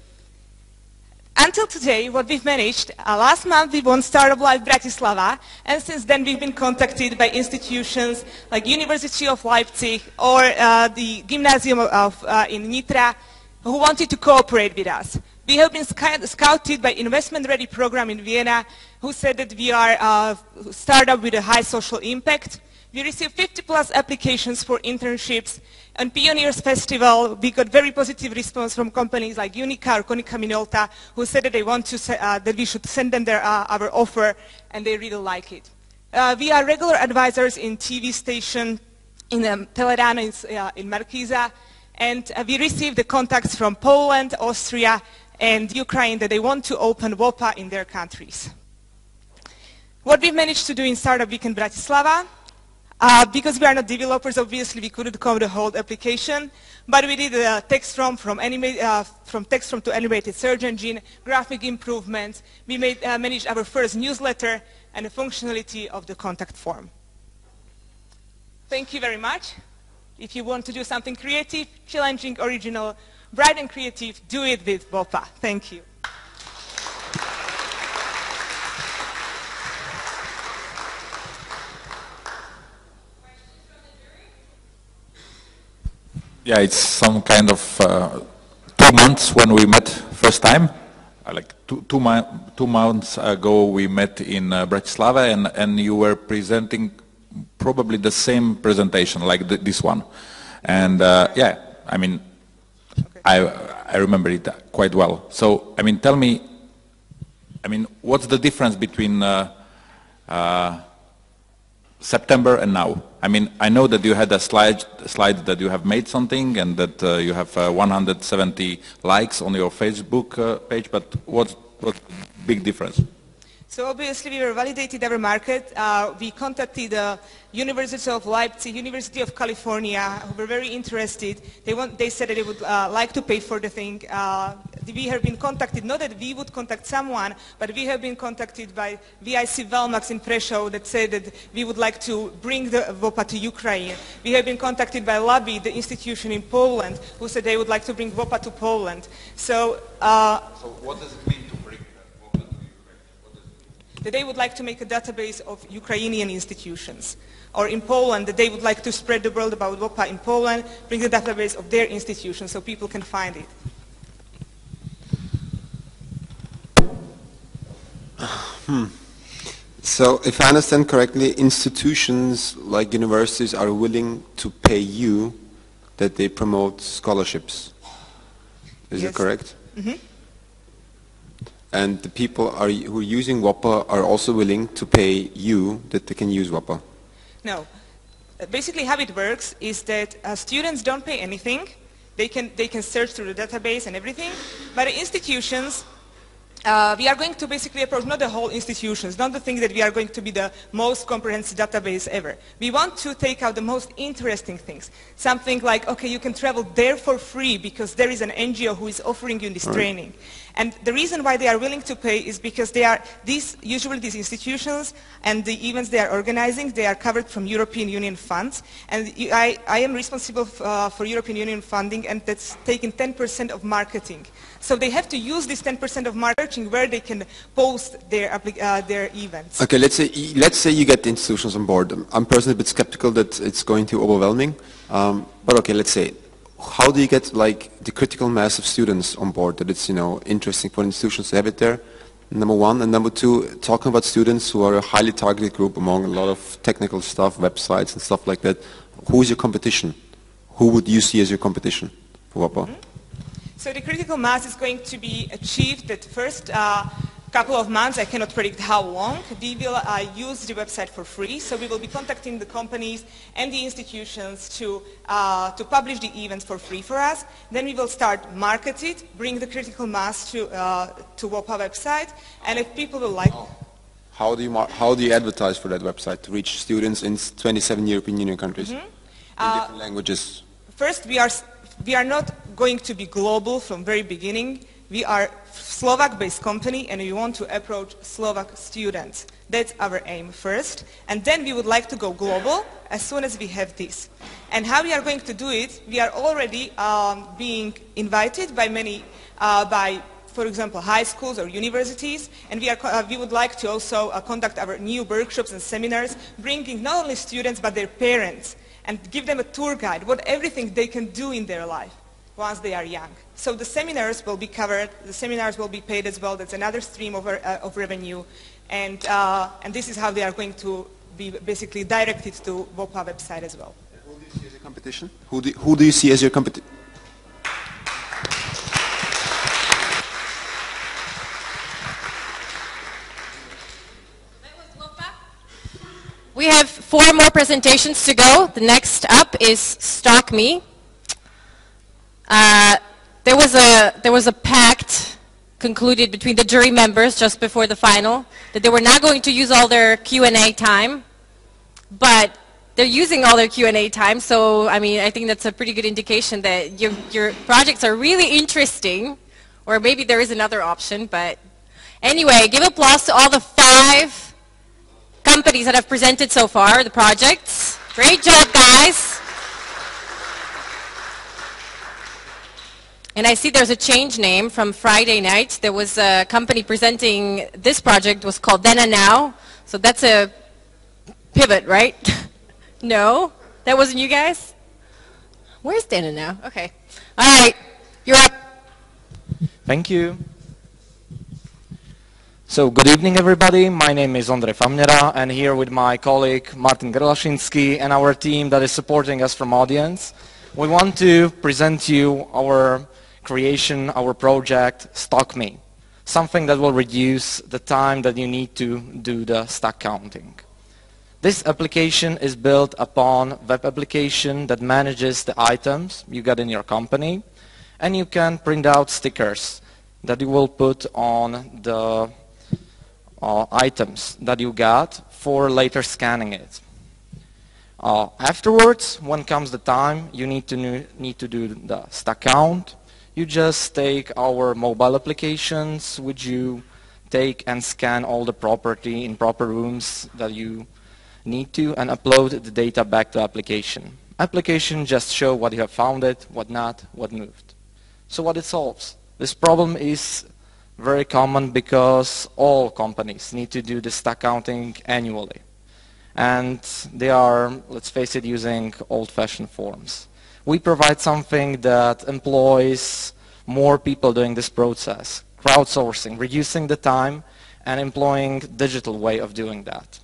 Until today, what we've managed, last month we won Startup Live Bratislava, and since then we've been contacted by institutions like University of Leipzig or the Gymnasium in Nitra, who wanted to cooperate with us. We have been scouted by Investment Ready program in Vienna, who said that we are a startup with a high social impact. We received 50+ applications for internships. On Pioneers Festival, we got very positive response from companies like Unica or Konica Minolta, who said that they want to that we should send them our offer, and they really like it. We are regular advisors in TV station in Telerano in Markíza, and we received the contacts from Poland, Austria, and Ukraine that they want to open WOPPA in their countries. What we managed to do in Startup Weekend Bratislava, because we are not developers, obviously we couldn't code the whole application, but we did a text from text from to animated search engine, graphic improvements. We managed our first newsletter and the functionality of the contact form. Thank you very much. If you want to do something creative, challenging, original, bright and creative, do it with WOPPA. Thank you. Yeah, it's some kind of 2 months when we met first time. Like two months ago we met in Bratislava, and you were presenting probably the same presentation like this one. And yeah, I mean, I remember it quite well. So, I mean, tell me, I mean, what's the difference between September and now? I mean, I know that you had a slide that you have made something and that you have 170 likes on your Facebook page, but what's the big difference? So obviously we validated our market. We contacted the University of Leipzig, University of California, who were very interested. They said that they would like to pay for the thing. We have been contacted, not that we would contact someone, but we have been contacted by VIC Velmax in Prešov that said that we would like to bring the WOPPA to Ukraine. We have been contacted by Lobby, the institution in Poland, who said they would like to bring WOPPA to Poland. So what does it mean? That they would like to make a database of Ukrainian institutions. Or in Poland, that they would like to spread the word about WOPPA in Poland, bring the database of their institutions so people can find it. So if I understand correctly, institutions like universities are willing to pay you that they promote scholarships. Is Yes. it correct? Mm-hmm. And the people who are using WOPPA are also willing to pay you that they can use WOPPA? No. Basically how it works is that students don't pay anything. They can search through the database and everything, but the institutions we are going to basically approach not the whole institutions, not to think that we are going to be the most comprehensive database ever. We want to take out the most interesting things. Something like, okay, you can travel there for free because there is an NGO who is offering you this training. And the reason why they are willing to pay is because they are usually these institutions and the events they are organizing, they are covered from European Union funds. And I am responsible for European Union funding, and that's taking 10% of marketing. So they have to use this 10% of marketing where they can post their events. Okay, let's say you get the institutions on board. I'm personally a bit skeptical that it's going to be overwhelming. But okay, let's say, how do you get like the critical mass of students on board that it's interesting for institutions to have it there? Number one, and number two, talking about students who are a highly targeted group among a lot of technical stuff, websites and stuff like that. Who is your competition? Who would you see as your competition for WOPPA? So the critical mass is going to be achieved at first couple of months. I cannot predict how long. We will use the website for free, so we will be contacting the companies and the institutions to publish the events for free for us. Then we will start market it, bring the critical mass to WOPPA website, and if people will like... How do you advertise for that website to reach students in 27 European Union countries in different languages? First, we are not going to be global from very beginning. We are Slovak-based company, and we want to approach Slovak students. That's our aim first. And then we would like to go global as soon as we have this. And how we are going to do it, we are already being invited by many, for example, high schools or universities, and we would like to also conduct our new workshops and seminars, bringing not only students but their parents, and give them a tour guide, what everything they can do in their life once they are young. So the seminars will be covered, the seminars will be paid as well. That's another stream of revenue, and this is how they are going to be basically directed to WOPPA website as well. Who do you see as your competition? Who do you see as your competition? We have 4 more presentations to go. The next up is Stock Me. There was a pact concluded between the jury members just before the final that they were not going to use all their Q&A time, but they're using all their Q&A time. So I mean, I think that's a pretty good indication that your projects are really interesting, or maybe there is another option. But anyway, give applause to all the 5 companies that have presented so far, the projects. Great job, guys. And I see there's a change name from Friday night. There was a company presenting this project, was called Then and Now. So that's a pivot, right? No? That wasn't you guys? Where's Then and Now? Okay. All right. You're up. Thank you. So, good evening, everybody. My name is Ondrej Famnera, and here with my colleague Martin Gerlashinsky and our team that is supporting us from audience, we want to present you our creation, our project, Stock Me, something that will reduce the time that you need to do the stock counting. This application is built upon a web application that manages the items you got in your company, and you can print out stickers that you will put on the items that you got for later scanning it. Afterwards, when comes the time you need to do the stock count, you just take our mobile applications, which you take and scan all the property in proper rooms that you need to, and upload the data back to application. Application just show what you have found it, what not, what moved. So what it solves? This problem is very common because all companies need to do the stock counting annually. And they are, let's face it, using old-fashioned forms. We provide something that employs more people doing this process, crowdsourcing, reducing the time, and employing digital way of doing that.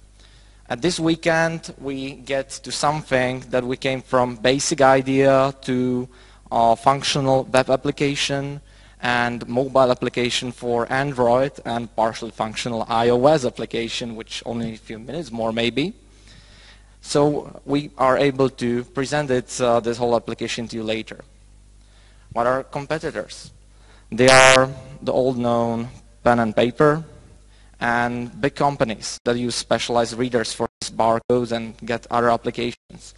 At this weekend, we get to something that we came from basic idea to a functional web application and mobile application for Android and partially functional iOS application, which only a few minutes more maybe. So we are able to present this whole application to you later. What are competitors? They are the old known pen and paper, and big companies that use specialized readers for these barcodes and get other applications.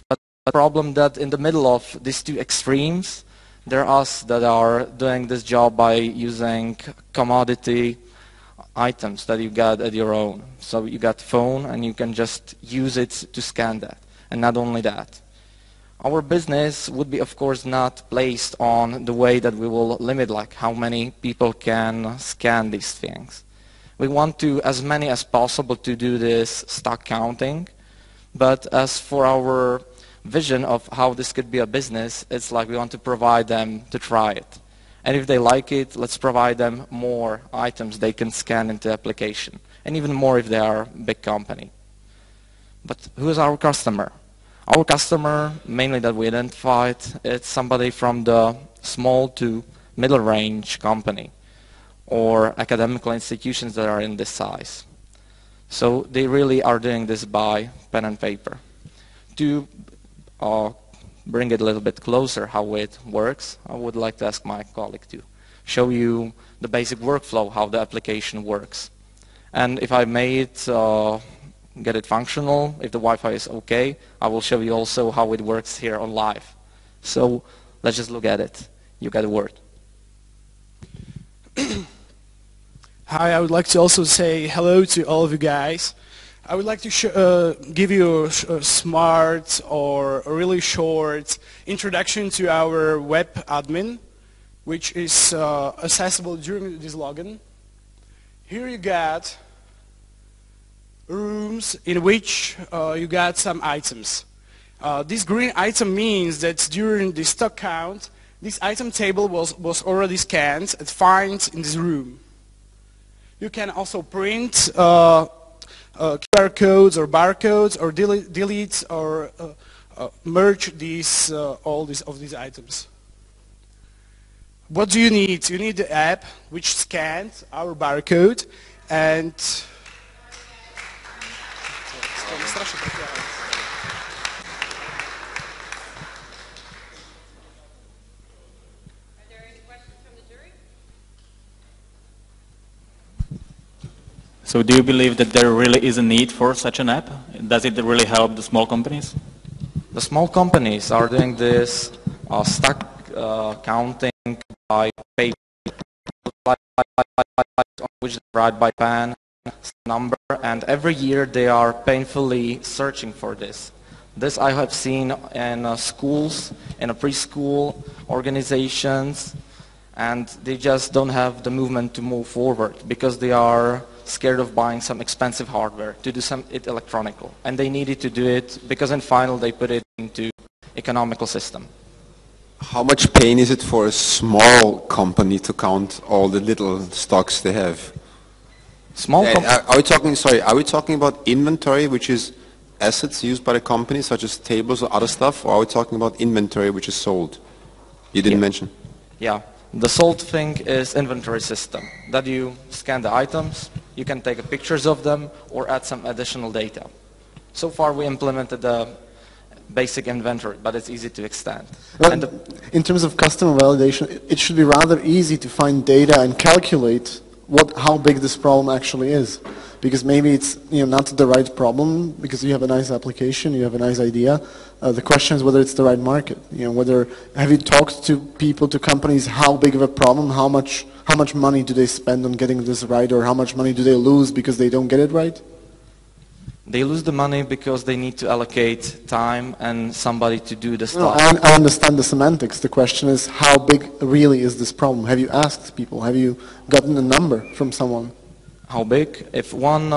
But the problem that in the middle of these two extremes, there are us that are doing this job by using commodity items that you got at your own. So you got phone and you can just use it to scan that. And not only that. Our business would be, of course, not placed on the way that we will limit like how many people can scan these things. We want to, as many as possible, to do this stock counting. But as for our vision of how this could be a business, it's like we want to provide them to try it. And if they like it, let's provide them more items they can scan into the application. And even more if they are a big company. But who is our customer? Our customer, mainly that we identified, it's somebody from the small to middle range company or academical institutions that are in this size. So they really are doing this by pen and paper. To bring it a little bit closer how it works, I would like to ask my colleague to show you the basic workflow, how the application works. And if I may get it functional, if the Wi-Fi is okay, I will show you also how it works here on live. So let's just look at it. You get a word. Hi, I would like to also say hello to all of you guys. I would like to give you a smart or a really short introduction to our web admin, which is accessible during this login. Here you got rooms in which you got some items. This green item means that during the stock count, this item table was already scanned and found in this room. You can also print QR codes or barcodes or delete or merge these all of these items. What do you need? You need the app which scans our barcode and So do you believe that there really is a need for such an app? Does it really help the small companies? The small companies are doing this stock counting by paper, which they write by pen, number, and every year they are painfully searching for this. This I have seen in schools, in a preschool, organizations, and they just don't have the movement to move forward because they are scared of buying some expensive hardware to do it electronical. And they needed to do it because in final they put it into economical system. How much pain is it for a small company to count all the little stocks they have? Are we talking about inventory, which is assets used by the company, such as tables or other stuff, or are we talking about inventory which is sold? You didn't mention. Yeah, the sold thing is inventory system, that you scan the items, you can take pictures of them, or add some additional data. So far we implemented the basic inventory, but it's easy to extend. In terms of customer validation, it should be rather easy to find data and calculate how big this problem actually is. Because maybe it's not the right problem, because you have a nice application, you have a nice idea. The question is whether it's the right market. Have you talked to people, to companies, how big of a problem, how much money do they spend on getting this right, or how much money do they lose because they don't get it right? They lose the money because they need to allocate time and somebody to do the stuff. No, I understand the semantics. The question is, how big really is this problem? Have you asked people? Have you gotten a number from someone? How big? If one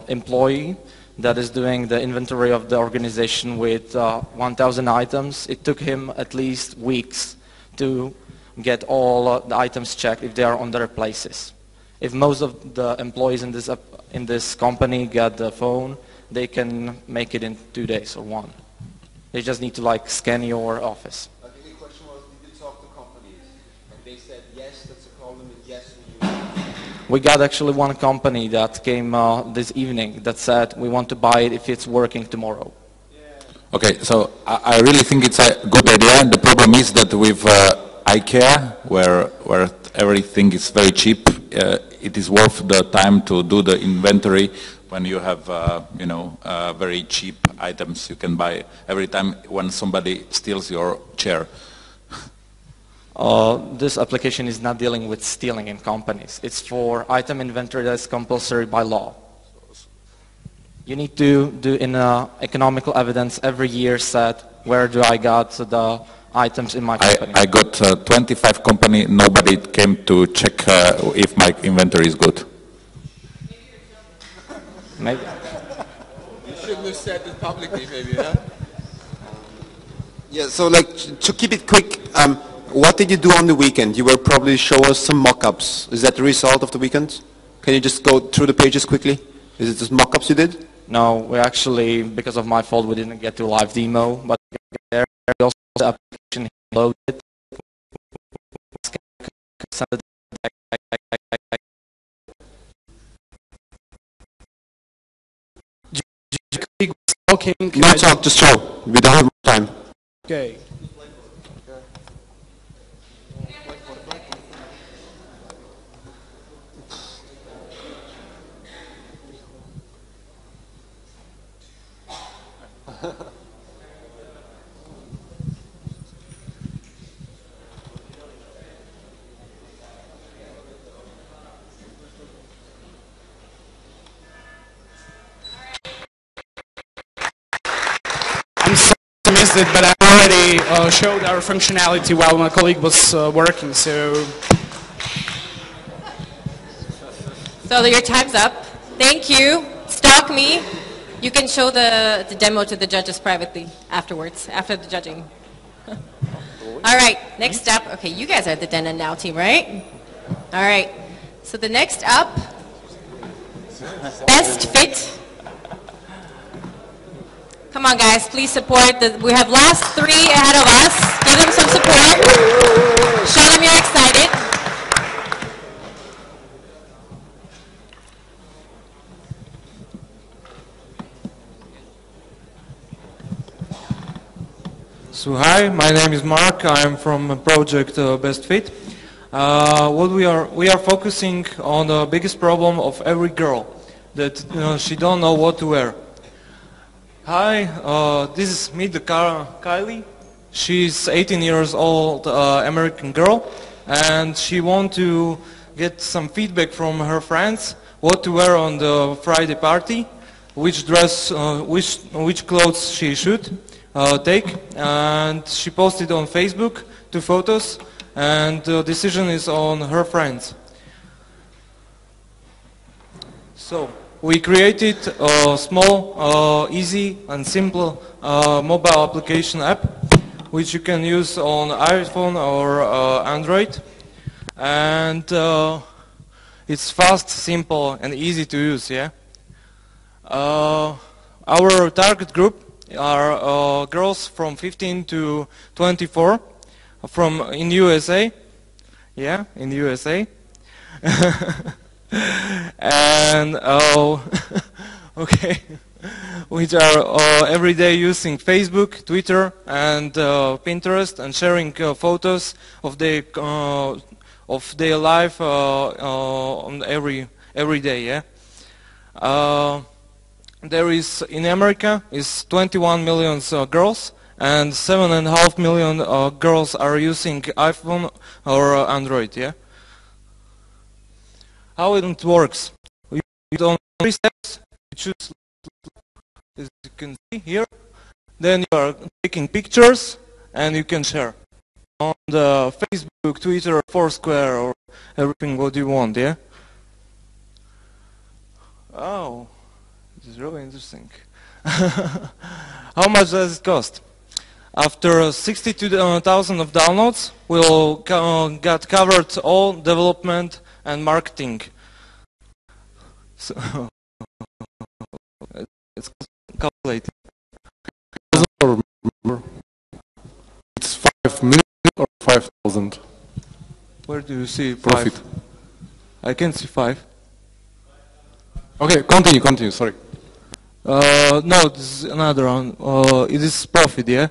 employee that is doing the inventory of the organization with 1,000 items, it took him at least weeks to get all the items checked if they are on their places. If most of the employees in this company get the phone, they can make it in 2 days or 1. They just need to scan your office. I think the question was, did you talk to companies? And they said, yes, that's a problem, and yes, we use it. We got actually one company that came this evening that said, we want to buy it if it's working tomorrow. Okay, so I really think it's a good idea. The problem is that with IKEA, where everything is very cheap, it is worth the time to do the inventory when you have, very cheap items you can buy every time when somebody steals your chair. This application is not dealing with stealing in companies. It's for item inventory that is compulsory by law. You need to do in economical evidence every year set where do I got the items in my company. I got 25 company, nobody came to check if my inventory is good. Maybe. You shouldn't have said it publicly, maybe, huh? Yeah, so like, to keep it quick, what did you do on the weekend? You will probably show us some mock-ups. Is that the result of the weekend? Can you just go through the pages quickly? Is it just mock-ups you did? No, we actually, because of my fault, we didn't get to live demo, but there also the application loaded. No talk, just show. We don't have more time. Okay. I'm sorry to miss it, but I already showed our functionality while my colleague was working, so... So your time's up. Thank you. Stalk me. You can show the demo to the judges privately afterwards, after the judging. All right, next up. Okay, you guys are the Then and Now team, right? All right. So the next up, Best Fit. Come on, guys, please support. We have last three ahead of us. Give them some support. Show them you're excited. So hi, my name is Mark. I'm from project Best Fit. What we are focusing on the biggest problem of every girl, that she don't know what to wear. Hi, this is me, the Kylie. She's 18 years old, American girl, and she want to get some feedback from her friends what to wear on the Friday party, which dress, which clothes she should take, and she posted on Facebook 2 photos, and the decision is on her friends. So we created a small, easy and simple mobile application app which you can use on iPhone or Android, and it's fast, simple and easy to use. Yeah. Our target group are girls from 15 to 24 in USA. Yeah, in USA. And okay, which are every day using Facebook, Twitter, and Pinterest, and sharing photos of their life on every day. Yeah. There is in America is 21 million girls, and 7.5 million girls are using iPhone or Android. Yeah. How it works? We do on 3 steps. You choose, as you can see here. Then you are taking pictures, and you can share on the Facebook, Twitter, Foursquare, or everything what you want. Yeah. Oh. This is really interesting. How much does it cost? After 62,000 of downloads, we'll get covered all development and marketing. So it's calculated. It's 5 million or 5,000. Where do you see 5? Profit. I can see 5. Okay, continue, sorry. No, this is another one. It is profit, yeah?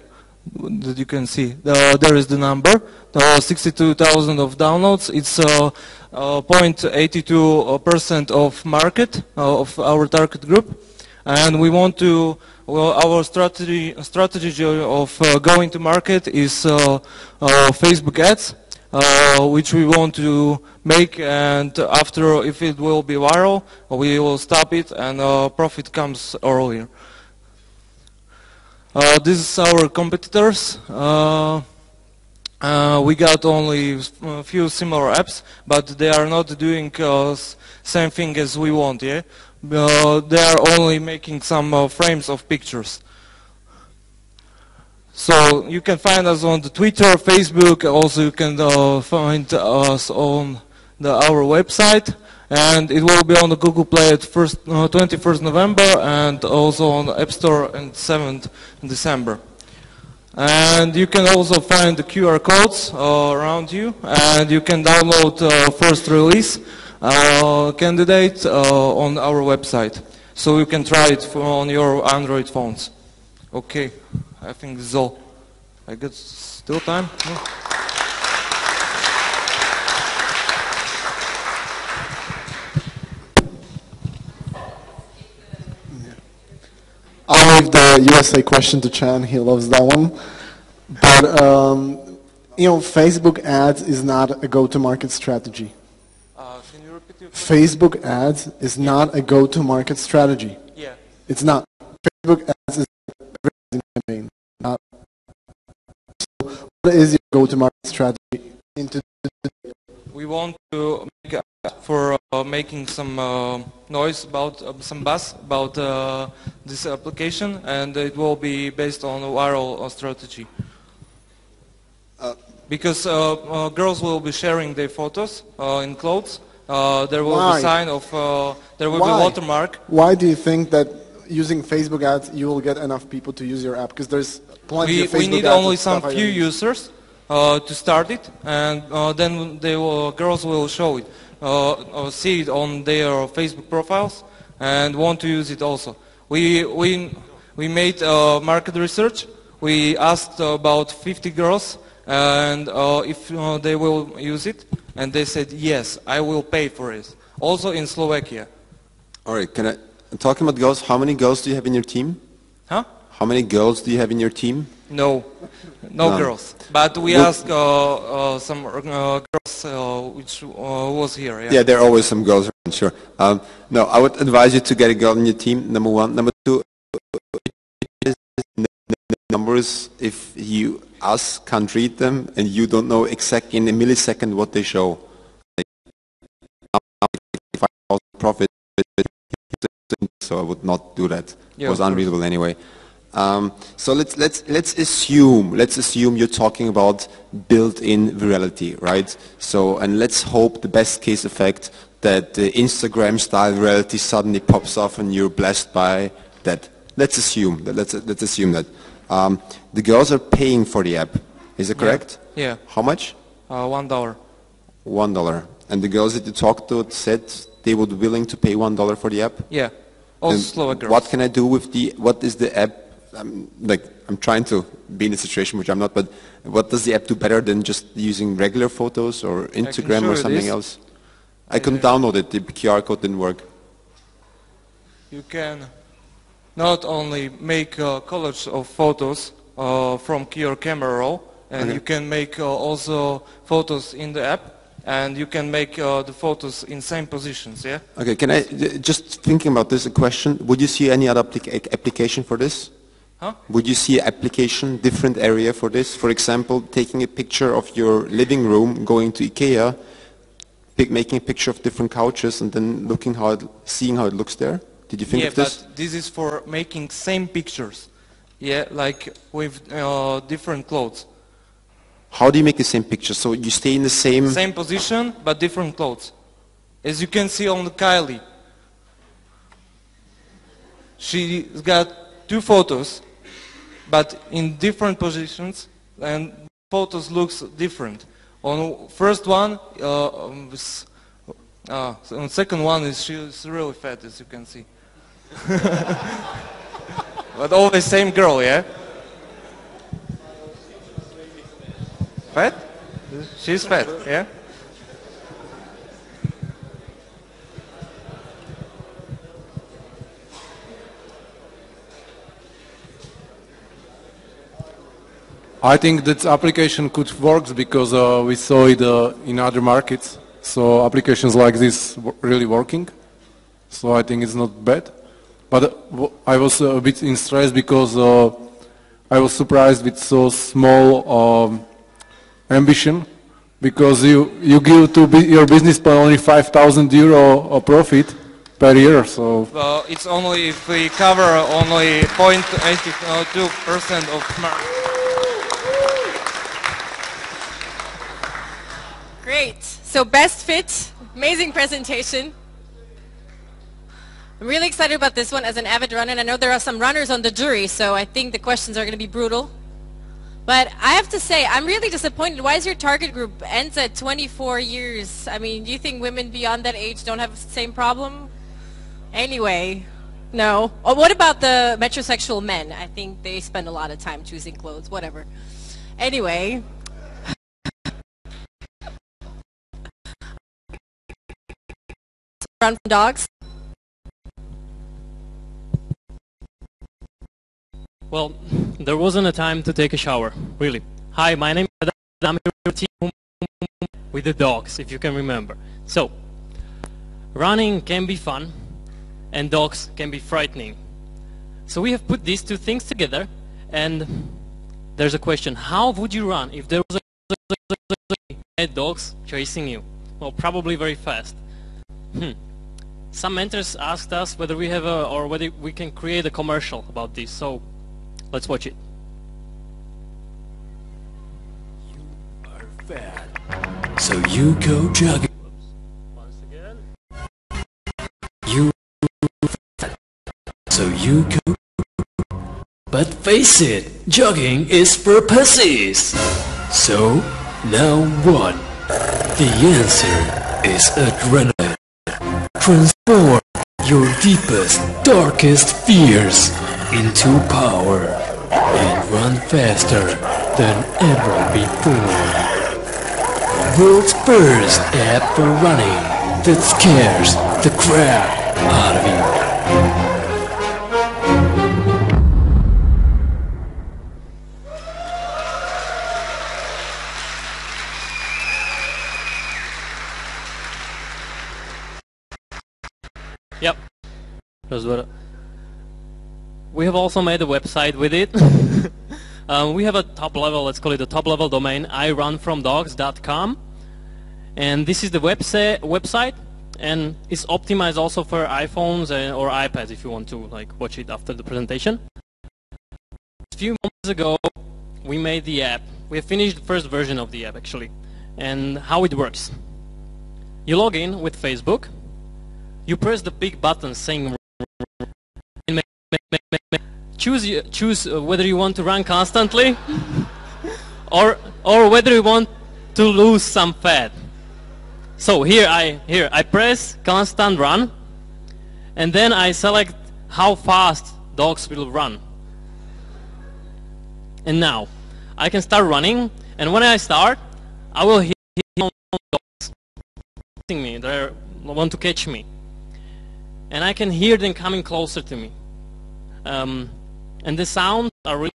that you can see. There is the number, 62,000 of downloads. It's 0.82% of market, of our target group. And we want to, well, our strategy of going to market is Facebook ads, which we want to make, and after, if it will be viral, we will stop it and profit comes earlier. This is our competitors. We got only a few similar apps, but they are not doing same thing as we want, yeah? They are only making some frames of pictures. So you can find us on the Twitter, Facebook, also you can find us on our website, and it will be on the Google Play at 21st November and also on the App Store on 7th December. And you can also find the QR codes around you, and you can download first release candidate on our website. So you can try it on your Android phones. Okay, I think this is all. I got still time? No? I'll leave the USA question to Chan. He loves that one. But, you know, Facebook ads is not a go-to-market strategy. Can you repeat your question? Facebook ads is not a go-to-market strategy. Yeah. It's not. Facebook ads is an advertising campaign. Not. So what is your go-to-market strategy? We want to make for making some noise about some buzz about this application, and it will be based on a viral strategy. Because girls will be sharing their photos in clothes. There will be sign of there will be watermark. Why do you think that using Facebook ads you will get enough people to use your app? Because there's plenty of Facebook ads. We need only some few users to start it, and then girls will show it, or see it on their Facebook profiles, and want to use it also. We made market research. We asked about 50 girls, and if they will use it, and they said yes, I will pay for it. Also in Slovakia. All right, talking about girls, how many girls do you have in your team? Huh? How many girls do you have in your team? No girls. But we asked some girls which was here. Yeah. Yeah, there are always some girls around, sure. No, I would advise you to get a girl in your team, number one. Number two, numbers, if you can't read them and you don't know exactly in a millisecond what they show. Like, profit, so I would not do that. Yeah, it was unreadable anyway. So let's assume you're talking about built-in virality, right? So, and let's hope the best case effect that the Instagram style virality suddenly pops off and you're blessed by that. Let's assume that. Let's assume that the girls are paying for the app. Is it correct? Yeah. How much? $1. $1. And the girls that you talked to said they would be willing to pay $1 for the app? Yeah. Also Slovak girls. What can I do with what is the app? I'm trying to be in a situation which I'm not, but what does the app do better than just using regular photos or Instagram or something else? I couldn't download it, the QR code didn't work. You can not only make collage of photos from your camera roll, and you can make also photos in the app, and you can make the photos in same positions, yeah? Okay, can I, just thinking about this, a question, would you see any other application for this? Huh? Would you see an application, different area for this? For example, taking a picture of your living room, going to IKEA, making a picture of different couches, and then seeing how it looks there? Did you think of this? Yeah, but this is for making same pictures, yeah, like with different clothes. How do you make the same picture? So you stay in the same position, but different clothes. As you can see on the Kylie, she's got 2 photos, but in different positions, and photos looks different. On first one, on second one she's really fat, as you can see. But always same girl, yeah. Fat? She's fat, yeah? I think that application could work because we saw it in other markets. So applications like this really working. So I think it's not bad. But I was a bit in stress because I was surprised with so small ambition. Because you give to your business plan only €5,000 profit per year. So It's only if we cover only 0.82% of market. Great. So best fit, amazing presentation. I'm really excited about this one as an avid runner, and I know there are some runners on the jury, so I think the questions are going to be brutal. But I have to say, I'm really disappointed. Why is your target group ends at 24 years? I mean, do you think women beyond that age don't have the same problem? Anyway, no. Oh, what about the metrosexual men? I think they spend a lot of time choosing clothes, whatever. Anyway. Run from dogs? Well, there wasn't a time to take a shower, really. Hi, my name is Adam. I'm here with the team with the dogs, if you can remember. So, running can be fun, and dogs can be frightening. So we have put these two things together, and there's a question. How would you run if there was a dogs chasing you? Well, probably very fast. Some mentors asked us whether we have whether we can create a commercial about this. So let's watch it. You are fat, so you go jogging. Once again. You are fat, so you go. But face it, jogging is for pussies. So now what? The answer is adrenaline. Transform your deepest, darkest fears into power and run faster than ever before. World's first app for running that scares the crap out of you. Yep. We have also made a website with it. We have a top level, let's call it a top level domain, iRunFromDogs.com. And this is the website, and it's optimized also for iPhones or iPads if you want to watch it after the presentation. A few months ago, we made the app. We have finished the first version of the app actually. And how it works. You log in with Facebook. You press the big button saying choose whether you want to run constantly or whether you want to lose some fat. So here I press constant run, and then I select how fast dogs will run. And now I can start running, and when I start, I will hear dogs chasing me. They want to catch me. And I can hear them coming closer to me. And the sounds are really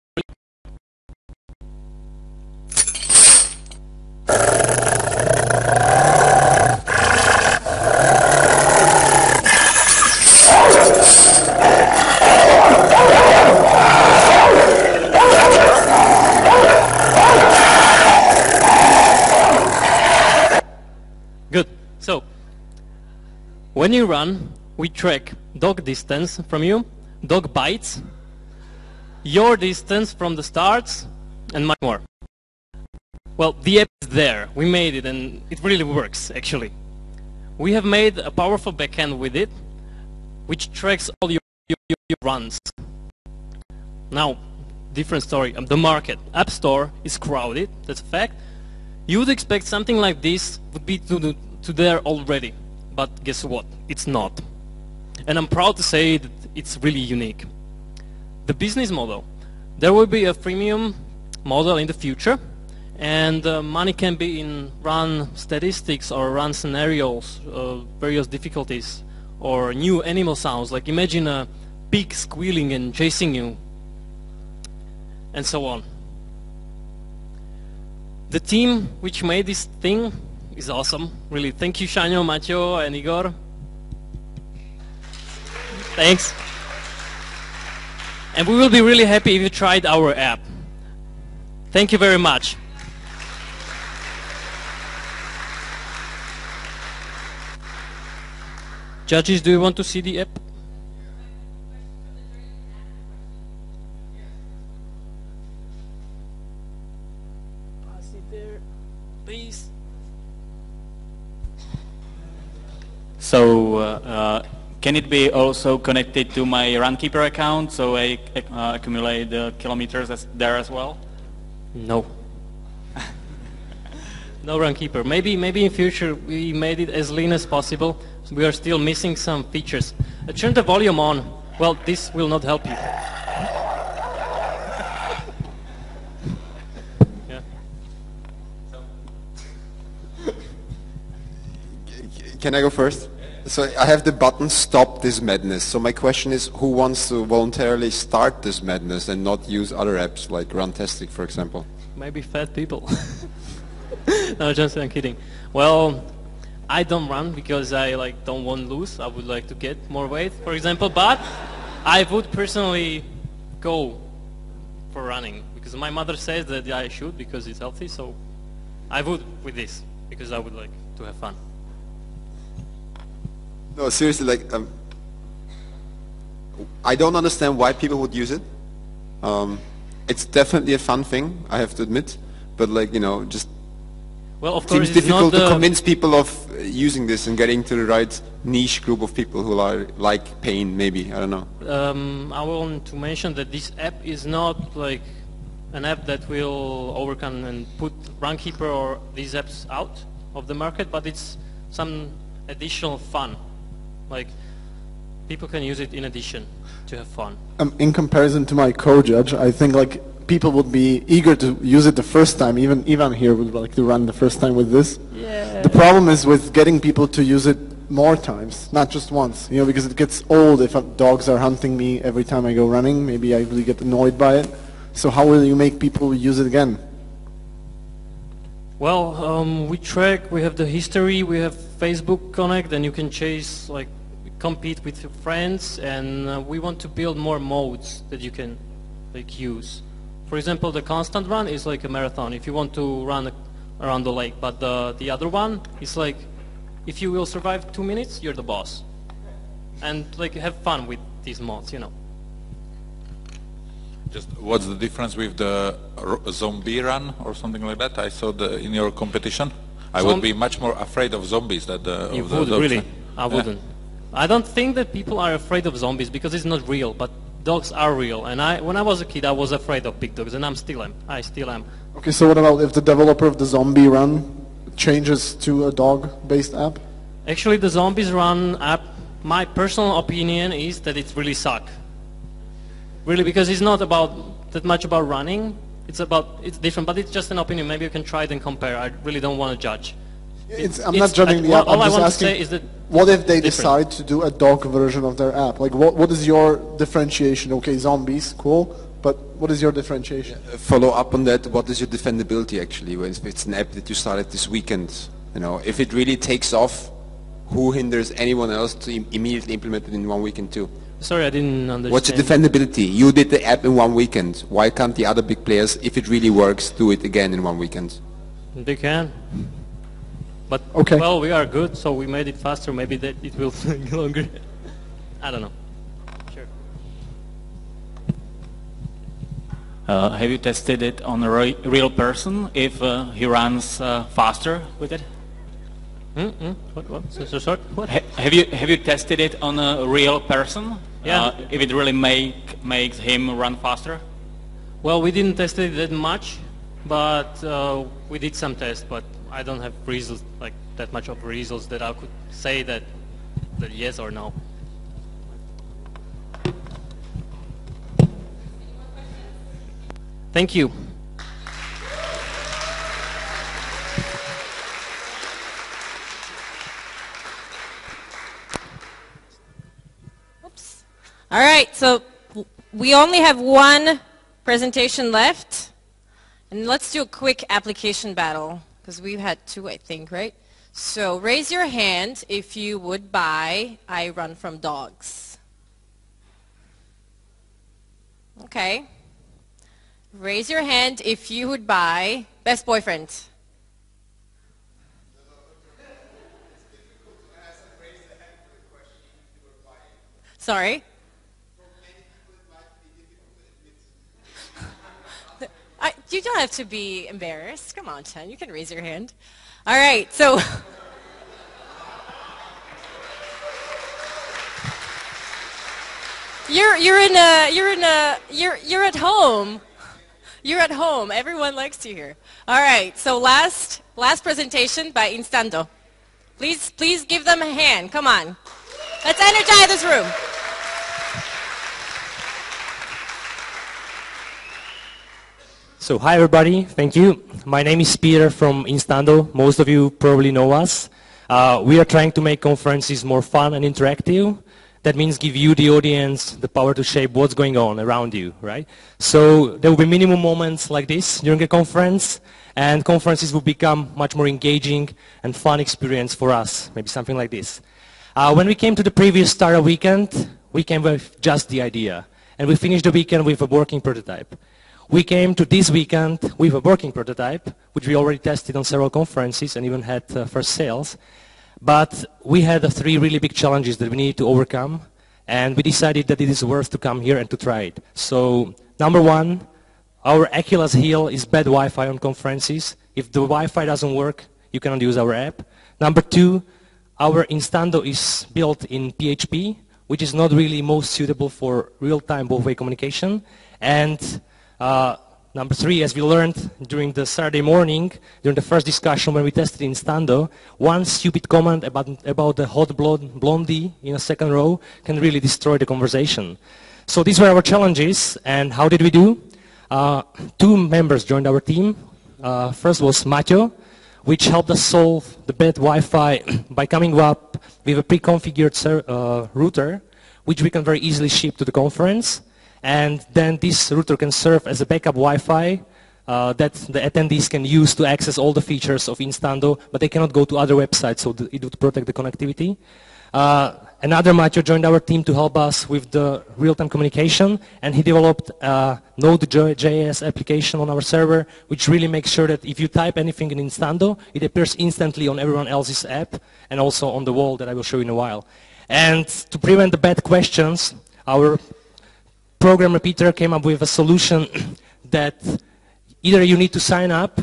good. So, when you run, we track dog distance from you, dog bites, your distance from the starts, and much more. Well, the app is there. We made it, and it really works, actually. We have made a powerful backend with it, which tracks all your runs. Now, different story. The market. App Store is crowded, that's a fact. You would expect something like this would be to there already. But guess what? It's not. And I'm proud to say that it's really unique. The business model. There will be a freemium model in the future, And money can be in run statistics or run scenarios, various difficulties, or new animal sounds. Like imagine a pig squealing and chasing you, and so on. The team which made this thing is awesome. Really, thank you, Shanyo, Matteo, and Igor. Thanks. And we will be really happy if you tried our app. Thank you very much. Judges, do you want to see the app? Pass it there, please. So, can it be also connected to my Runkeeper account, so I accumulate the kilometers there as well? No. No Runkeeper. Maybe in future we made it as lean as possible. We are still missing some features. Turn the volume on. Well, this will not help you. Yeah. Can I go first? So I have the button stop this madness. So my question is, who wants to voluntarily start this madness and not use other apps like Runtastic, for example? Maybe fat people. No, I'm kidding. Well, I don't run because I don't want to lose. I would like to get more weight, for example. But I would personally go for running because my mother says that I should because it's healthy. So I would with this because I would like to have fun. No, seriously, I don't understand why people would use it. It's definitely a fun thing, I have to admit, but just well, of seems course, it's difficult not to convince people of using this and getting to the right niche group of people who like pain, maybe, I don't know. I want to mention that this app is not like an app that will overcome and put Runkeeper or these apps out of the market, but it's some additional fun. Like, people can use it in addition to have fun. In comparison to my co-judge, I think people would be eager to use it the first time. Even Ivan here would like to run the first time with this. Yeah. The problem is with getting people to use it more times, not just once. Because it gets old if dogs are hunting me every time I go running. Maybe I really get annoyed by it. So how will you make people use it again? Well, we track, we have the history, we have Facebook Connect, and you can chase, compete with your friends, and we want to build more modes that you can use. For example, the constant run is like a marathon if you want to run around the lake, but the other one is like, if you will survive 2 minutes, you're the boss. And have fun with these modes, Just what's the difference with the zombie run or something like that? I saw in your competition. I would be much more afraid of zombies than the. You would really? I wouldn't. I don't think that people are afraid of zombies because it's not real. But dogs are real, and when I was a kid, I was afraid of big dogs, and I still am. Okay, so what about if the developer of the zombie run changes to a dog-based app? Actually, the Zombies Run app, my personal opinion is that it really sucks. Really, because it's not that much about running. It's different, but it's just an opinion. Maybe you can try it and compare. I really don't want to judge. I'm not judging the app. All I I'm want just to say asking, is that what if they different. decide to do a dog version of their app? What is your differentiation? Okay, zombies, cool, but what is your differentiation? Follow up on that, what is your defendability actually? When it's an app that you started this weekend, if it really takes off, who hinders anyone else to immediately implement it in 1 weekend too? Sorry, I didn't understand. What's your defendability? You did the app in 1 weekend. Why can't the other big players, if it really works, do it again in 1 weekend? They can. But, well, we are good, so we made it faster. Maybe that it will take longer. I don't know. Sure. Have you tested it on a real person if he runs faster with it? What? So short? What? Have you tested it on a real person? Yeah. If it really makes him run faster? Well, we didn't test it that much, but we did some tests. But I don't have results that much of results that I could say that yes or no. Thank you. we only have one presentation left. And let's do a quick application battle, because we've had two, I think, right? So raise your hand if you would buy iRun from dogs. Okay. Raise your hand if you would buy Best Boyfriend. Sorry? You don't have to be embarrassed. Come on, Chen, you can raise your hand. All right, so you're at home. You're at home. Everyone likes you here. All right, so last presentation by Instando. Please give them a hand. Come on. Let's energize this room. So hi everybody, thank you. My name is Peter from Instando. Most of you probably know us. We are trying to make conferences more fun and interactive. That means give you, the audience, the power to shape what's going on around you, right? So there will be minimum moments like this during a conference, and conferences will become much more engaging and fun experience for us, maybe something like this. When we came to the previous Startup Weekend, we came with just the idea, and we finished the weekend with a working prototype. We came to this weekend with a working prototype, which we already tested on several conferences and even had first sales. But we had three really big challenges that we needed to overcome, and we decided that it is worth to come here and to try it. So, number one, our Achilles heel is bad Wi-Fi on conferences. If the Wi-Fi doesn't work, you cannot use our app. Number two, our Instando is built in PHP, which is not really most suitable for real-time both-way communication. And number three, as we learned during the Saturday morning, during the first discussion when we tested Instando, one stupid comment about the hot blondie in a second row can really destroy the conversation. So these were our challenges, and how did we do? Two members joined our team. First was Matteo, which helped us solve the bad Wi-Fi by coming up with a pre-configured router, which we can very easily ship to the conference. And then this router can serve as a backup Wi-Fi that the attendees can use to access all the features of Instando, but they cannot go to other websites, so it would protect the connectivity. Another Matteo joined our team to help us with the real-time communication, and he developed a Node.js application on our server, which really makes sure that if you type anything in Instando, it appears instantly on everyone else's app, and also on the wall that I will show you in a while. And to prevent the bad questions, our programmer Peter came up with a solution that either you need to sign up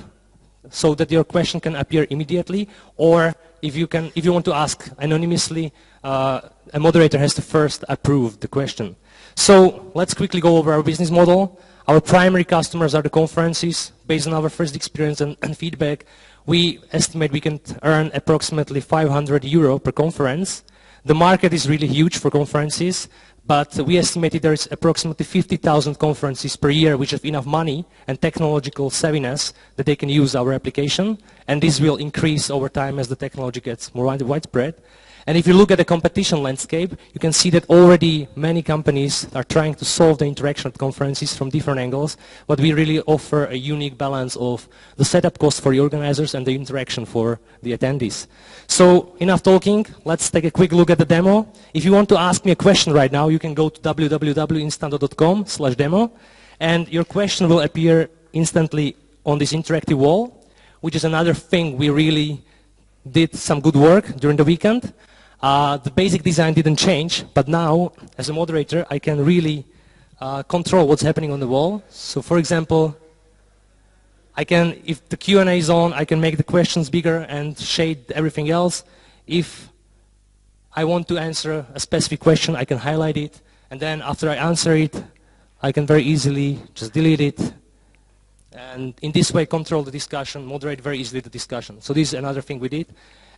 so that your question can appear immediately, or if you want to ask anonymously, a moderator has to first approve the question. So let's quickly go over our business model. Our primary customers are the conferences. Based on our first experience and feedback, we estimate we can earn approximately €500 per conference. The market is really huge for conferences, but we estimated there is approximately 50,000 conferences per year which have enough money and technological savviness that they can use our application, and this will increase over time as the technology gets more widespread. And if you look at the competition landscape, you can see that already many companies are trying to solve the interaction at conferences from different angles, but we really offer a unique balance of the setup cost for the organizers and the interaction for the attendees. So enough talking, let's take a quick look at the demo. If you want to ask me a question right now, you can go to www.instando.com/demo, and your question will appear instantly on this interactive wall, which is another thing we really did some good work during the weekend. The basic design didn't change, but now, as a moderator, I can really control what's happening on the wall. So, for example, if the Q&A is on, I can make the questions bigger and shade everything else. If I want to answer a specific question, I can highlight it, and then after I answer it, I can very easily just delete it, and in this way control the discussion, moderate very easily the discussion. So this is another thing we did,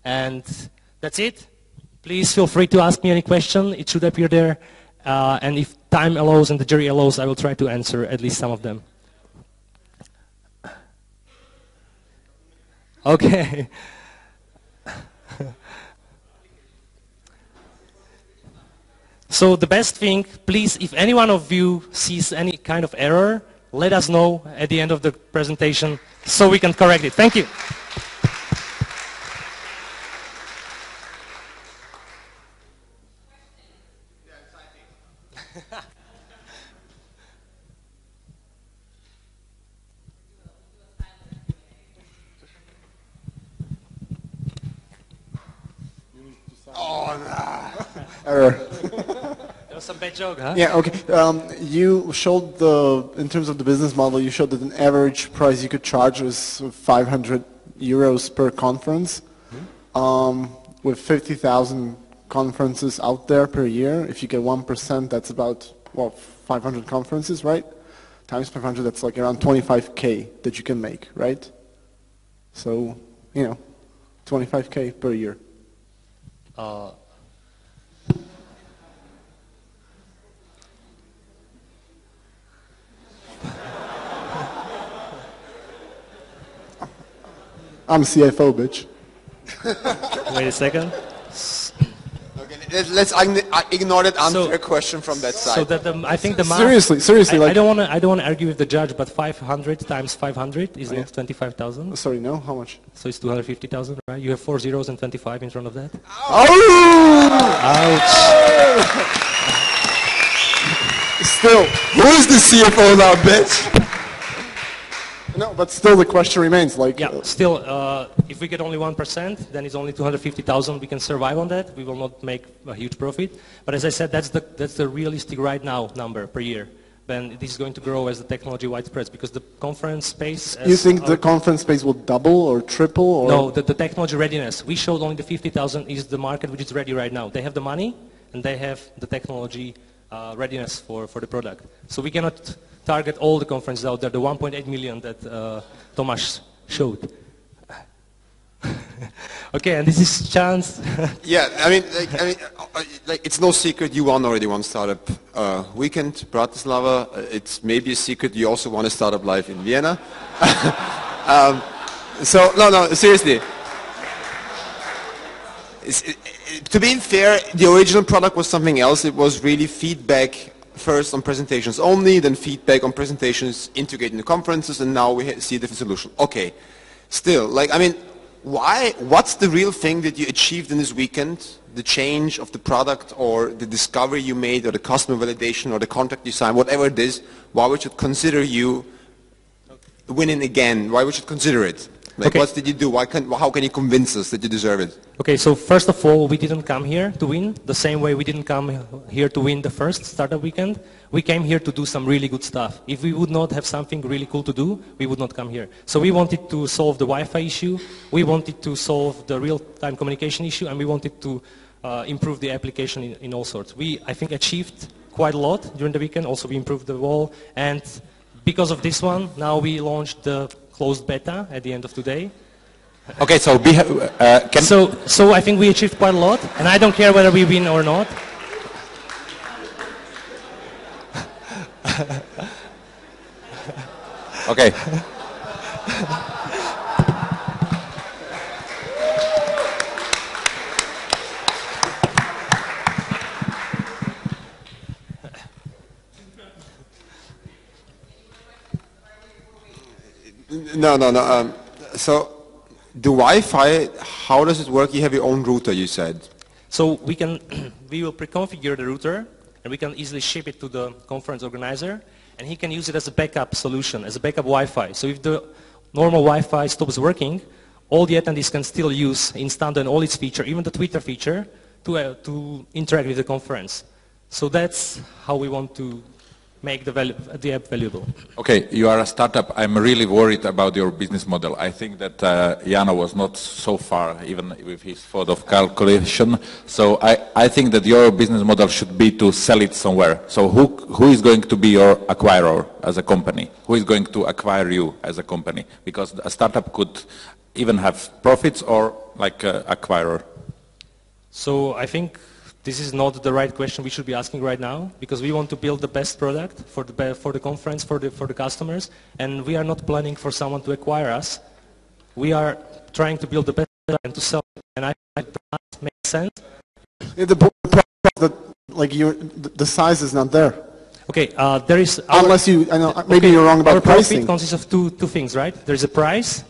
and that's it. Please feel free to ask me any question. It should appear there. And if time allows and the jury allows, I will try to answer at least some of them. Okay. So the best thing, please, if any one of you sees any kind of error, let us know at the end of the presentation so we can correct it. Thank you. Oh, no. Error. That was some bad joke, huh? Yeah, okay. You showed in terms of the business model, you showed that an average price you could charge was 500 euros per conference. With 50,000 conferences out there per year, if you get 1%, that's about, well, 500 conferences, right? Times 500, that's like around 25K that you can make, right? So, 25K per year. I'm CFO, bitch. Wait a second. Okay, let's ignore that answer question from that side. So that I think the math. Seriously, I don't want to argue with the judge, but 500 times 500 is not 25,000. Sorry, no, how much? So it's 250,000, right? You have 4 zeros and 25 in front of that. Ouch! Still, who's the CFO now, bitch? No, but still the question remains. Like, yeah, still, if we get only 1%, then it's only 250,000. We can survive on that. We will not make a huge profit. But as I said, that's the realistic right now number per year. Then this is going to grow as the technology widespreads because the conference space. You think the conference space will double or triple? Or? No, the technology readiness. We showed only the 50,000 is the market which is ready right now. They have the money and they have the technology readiness for the product. So we cannot target all the conferences out there, the 1.8 million that Tomáš showed. Okay, and this is chance. Yeah, I mean, it's no secret you won already one startup weekend, Bratislava. It's maybe a secret you also want to start up live in Vienna. So no, seriously. To be fair, the original product was something else. It was really feedback first on presentations only, then feedback on presentations integrated in the conferences, and now we see a different solution. Okay, still, what's the real thing that you achieved in this weekend? The change of the product or the discovery you made or the customer validation or the contract you signed, whatever it is, why we should consider you winning again? Why we should consider it? What did you do? How can you convince us that you deserve it? Okay, so first of all, we didn't come here to win the same way we didn't come here to win the first startup weekend. We came here to do some really good stuff. If we would not have something really cool to do, we would not come here. So we wanted to solve the Wi-Fi issue, we wanted to solve the real-time communication issue, and we wanted to improve the application in all sorts. We, I think, achieved quite a lot during the weekend. Also, we improved the wall, and because of this one, now we launched the closed beta at the end of today. Okay, so so I think we achieved quite a lot, and I don't care whether we win or not. Okay. No. So the Wi-Fi, how does it work? You have your own router, you said. So we will pre-configure the router, and we can easily ship it to the conference organizer, and he can use it as a backup solution, as a backup Wi-Fi. So if the normal Wi-Fi stops working, all the attendees can still use Instando and all its features, even the Twitter feature, to interact with the conference. So that's how we want to make the app valuable. Okay, you are a startup. I'm really worried about your business model. I think that Jano was not so far, even with his thought of calculation. So I think that your business model should be to sell it somewhere. So who is going to be your acquirer as a company? Who is going to acquire you as a company? Because a startup could even have profits or like an acquirer. So I think this is not the right question we should be asking right now, because we want to build the best product for the conference, for the customers, and we are not planning for someone to acquire us. We are trying to build the best product and to sell it, and I think that makes sense. Yeah, the problem that, like the size is not there. Okay, there is... Unless you, I know, maybe you're wrong about our pricing. Our profit consists of two things, right? There's a price,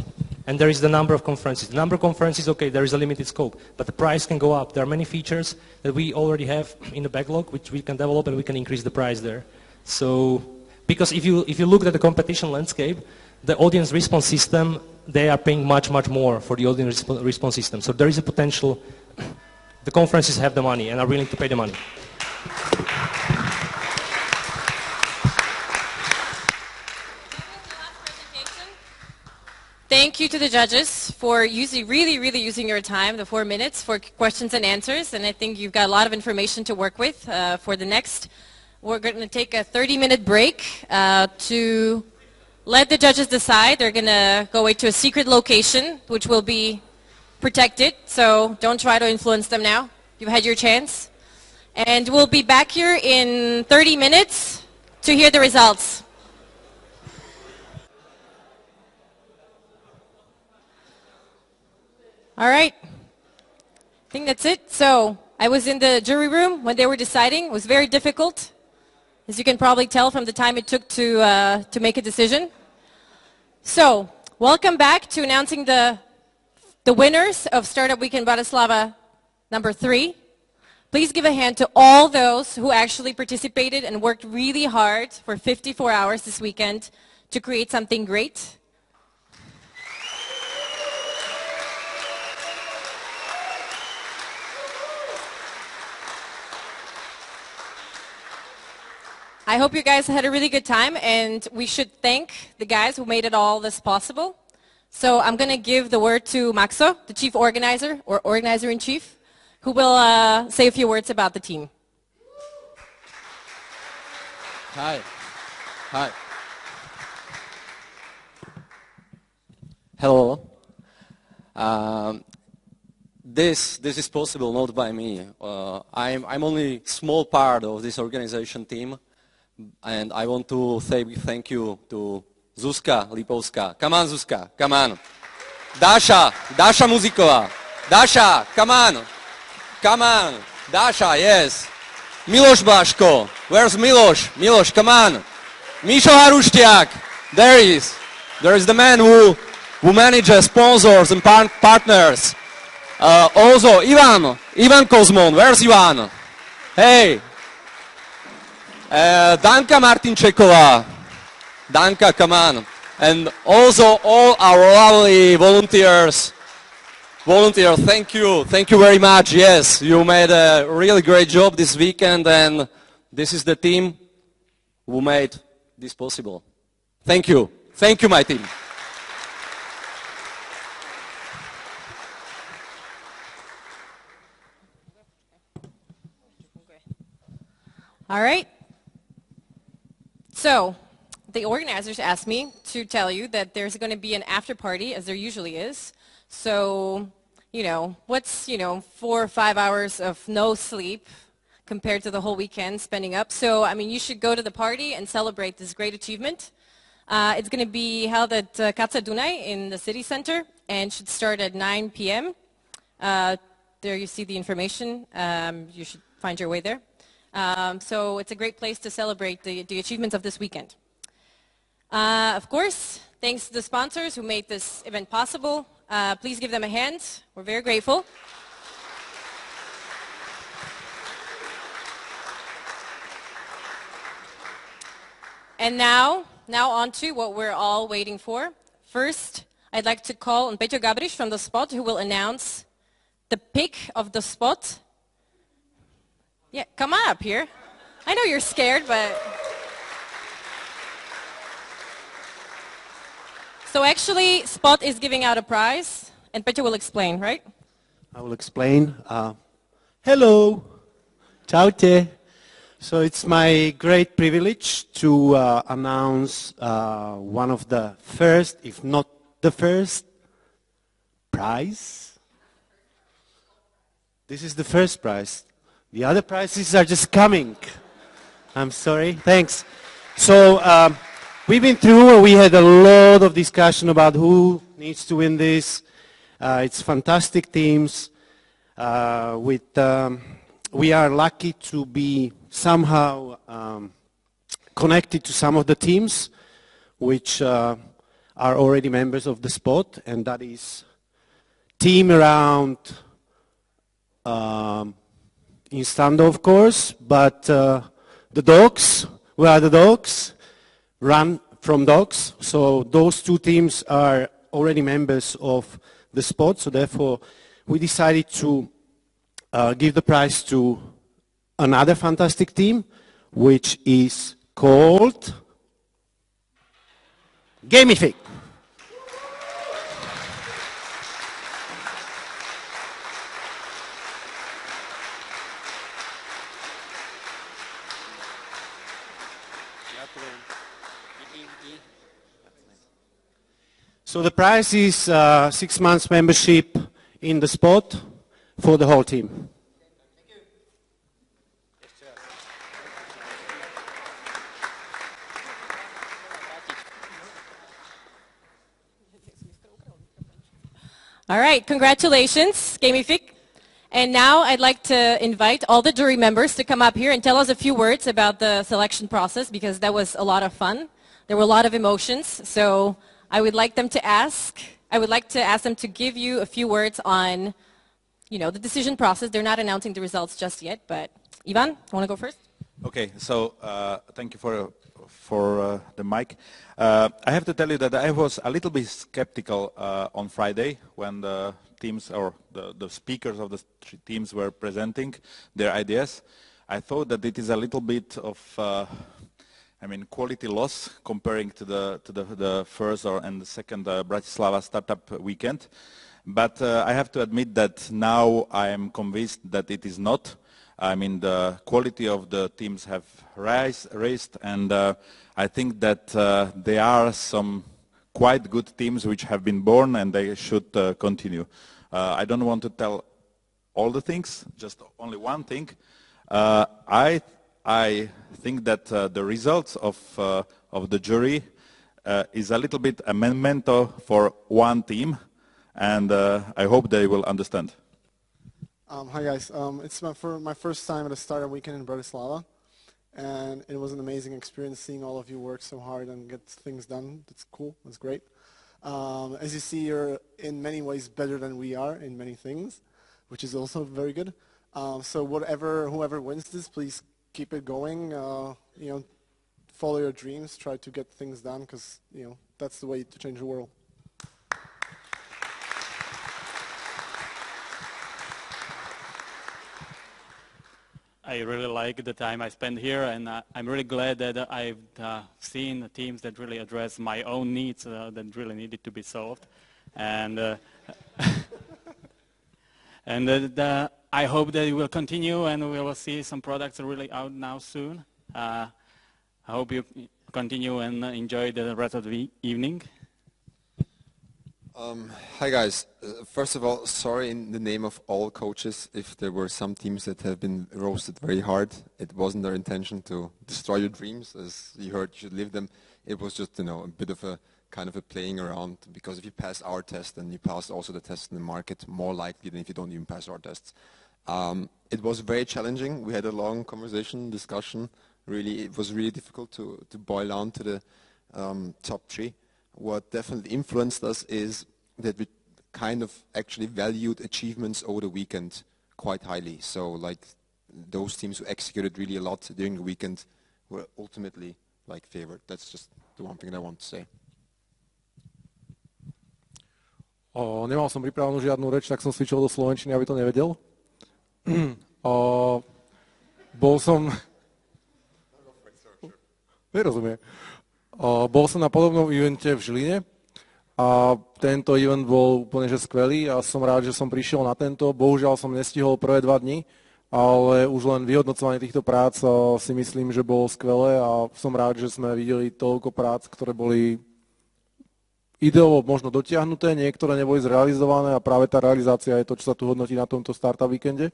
and there is the number of conferences. The number of conferences, okay, there is a limited scope, but the price can go up. There are many features that we already have in the backlog, which we can develop, and we can increase the price there. So, because if you look at the competition landscape, the audience response system, they are paying much, much more for the audience response system. So there is a potential. The conferences have the money and are willing to pay the money. Thank you to the judges for really using your time, the 4 minutes, for questions and answers. And I think you've got a lot of information to work with for the next. We're going to take a 30-minute break to let the judges decide. They're going to go away to a secret location, which will be protected. So don't try to influence them now. You've had your chance. And we'll be back here in 30 minutes to hear the results. All right. I think that's it. So I was in the jury room when they were deciding. It was very difficult, as you can probably tell from the time it took to make a decision. So welcome back to announcing the winners of Startup Weekend Bratislava number 3. Please give a hand to all those who actually participated and worked really hard for 54 hours this weekend to create something great. I hope you guys had a really good time, and we should thank the guys who made it all this possible. So I'm going to give the word to Maxo, the chief organizer, or organizer-in-chief, who will say a few words about the team. Hi. Hi. Hello. This is possible not by me. I'm only small part of this organization team. And I want to say thank you to Zuzka Lipovská. Come on, Zuzka, come on. Dasha Muziková. Dasha, come on. Come on. Dasha, yes. Miloš Blaško. Where's Miloš? Miloš, come on. Mišo Haruštiak. There he is. There is the man who manages sponsors and partners. Also, Ivan Kozmon. Where's Ivan? Hey. Danka Martinčeková. Danka, come on. And also all our lovely volunteers. Thank you. Thank you very much. Yes, you made a really great job this weekend, and this is the team who made this possible. Thank you. Thank you, my team. All right. So the organizers asked me to tell you that there's going to be an after party, as there usually is. So, what's, 4 or 5 hours of no sleep compared to the whole weekend spending up. So, you should go to the party and celebrate this great achievement. It's going to be held at Kaca Dunaj in the city center and should start at 9 p.m. There you see the information. You should find your way there. So it's a great place to celebrate the achievements of this weekend. Of course, thanks to the sponsors who made this event possible. Please give them a hand. We're very grateful. And now on to what we're all waiting for. First, I'd like to call on Peťo Gabriš from the spot, who will announce the pick of the spot. Yeah, come on up here. I know you're scared, but... So actually, Spot is giving out a prize, and Peťo will explain, right? I will explain. Hello. Ciao. So it's my great privilege to announce one of the first, if not the first, prize. This is the first prize. The other prizes are just coming. I'm sorry. Thanks. So we've been through, we had a lot of discussion about who needs to win this. It's fantastic teams with we are lucky to be somehow connected to some of the teams which are already members of the spot, and that is team around Instando, of course, but the dogs, where are the dogs? Run from dogs. So those two teams are already members of the spot, so therefore we decided to give the prize to another fantastic team, which is called Gamifi. So the prize is 6 months membership in the spot for the whole team. All right, congratulations, Gamifi. And now I'd like to invite all the jury members to come up here and tell us a few words about the selection process, because that was a lot of fun. There were a lot of emotions, so I would like them to ask them to give you a few words on, the decision process. They're not announcing the results just yet, but Ivan, want to go first? Okay, so thank you for the mic. I have to tell you that I was a little bit skeptical on Friday when the teams or the speakers of the teams were presenting their ideas. I thought that it is a little bit of quality loss comparing to the first and the second Bratislava startup weekend. But I have to admit that now I am convinced that it is not. I mean, the quality of the teams have raised, and I think that there are some quite good teams which have been born, and they should continue. I don't want to tell all the things, just only one thing. I think that the results of the jury is a little bit a memento for one team, and I hope they will understand. Hi guys, it's my first time at a startup weekend in Bratislava, and it was an amazing experience seeing all of you work so hard and get things done. That's cool, that's great. As you see, you're in many ways better than we are in many things, which is also very good. So whoever wins this, please keep it going. Follow your dreams, try to get things done, because that's the way to change the world. I really like the time I spent here, and I'm really glad that I've seen teams that really address my own needs that really needed to be solved. And I hope that it will continue, and we will see some products really out now soon. I hope you continue and enjoy the rest of the evening. Hi guys, first of all, sorry in the name of all coaches if there were some teams that have been roasted very hard. It wasn't their intention to destroy your dreams. As you heard, you should live them. It was just a bit of a kind of a playing around, because if you pass our test, then you pass also the test in the market more likely than if you don't even pass our tests. It was very challenging. We had a long discussion. Really, it was really difficult to boil down to the top three. What definitely influenced us is that we kind of actually valued achievements over the weekend quite highly. So like those teams who executed really a lot during the weekend were ultimately favored. That's just the one thing that I want to say. Nemal som pripravenú žiadnu reč, tak som switchol do slovenčiny, aby to nevedel. Bol som... Nerozumie. Bol som na podobnom evente v Žiline a tento event bol úplne že skvelý a som rád, že som prišiel na tento. Bohužiaľ som nestihol prvé 2 dni, ale už len vyhodnocovanie týchto prác si myslím, že bolo skvelé a som rád, že sme videli toľko prác, ktoré boli ideovo možno dotiahnuté, niektoré neboli zrealizované a práve tá realizácia je to, čo sa tu hodnotí na tomto startup víkende.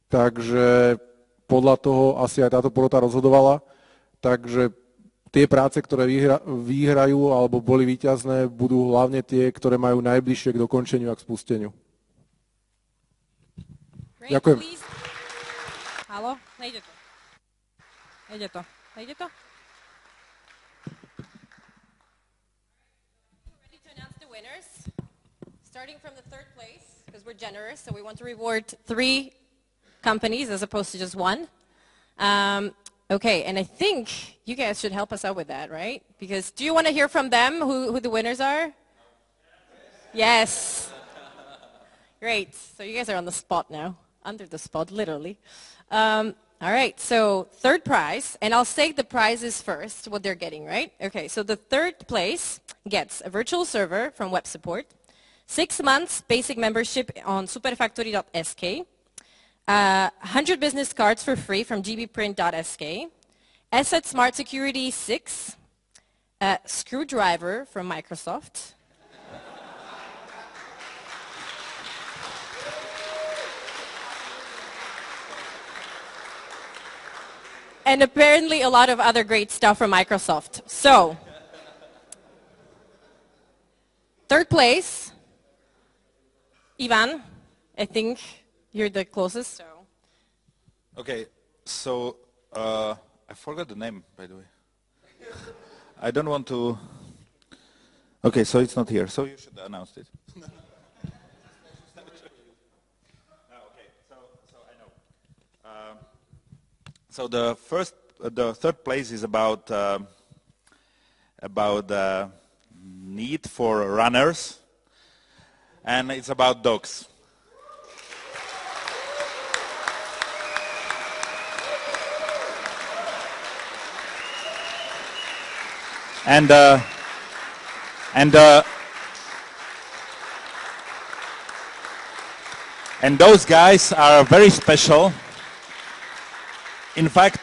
Takže podľa toho asi aj táto porota rozhodovala. Takže tie práce, ktoré vyhrajú alebo boli víťazné, budú hlavne tie, ktoré majú najbližšie k dokončeniu a k spusteniu. Ďakujem. Alo, nejde to. Nejde to. Nejde to? Ready to announce the winners? Starting from the third place, because we're generous, so we want to reward 3 companies as opposed to just 1. Okay, and I think you guys should help us out with that, right? Because do you want to hear from them who the winners are? Yes. Great. So you guys are on the spot now. Under the spot, literally. All right, so third prize, and I'll say the prizes first, what they're getting, right? Okay, so the third place gets a virtual server from web support, 6 months basic membership on superfactory.sk, 100 business cards for free from gbprint.sk, Asset Smart Security 6, a screwdriver from Microsoft, and apparently a lot of other great stuff from Microsoft. So, third place, Ivan, I think you're the closest. So. Okay, so I forgot the name, by the way. I don't want to... Okay, so it's not here, so you should announce it. So the third place is about need for runners, and it's about dogs. And those guys are very special. In fact,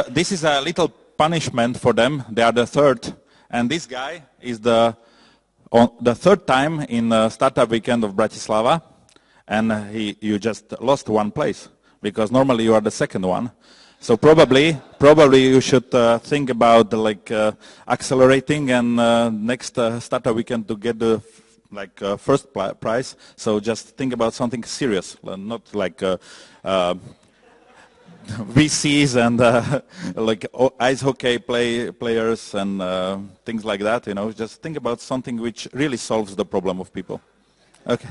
this is a little punishment for them. They are the third, and this guy is the third time in Startup Weekend of Bratislava, and you just lost 1 place because normally you are the second one. So probably you should think about accelerating and next Startup Weekend to get the first prize. So just think about something serious, not like VCs and ice hockey players and things like that. You know, just think about something which really solves the problem of people. Okay.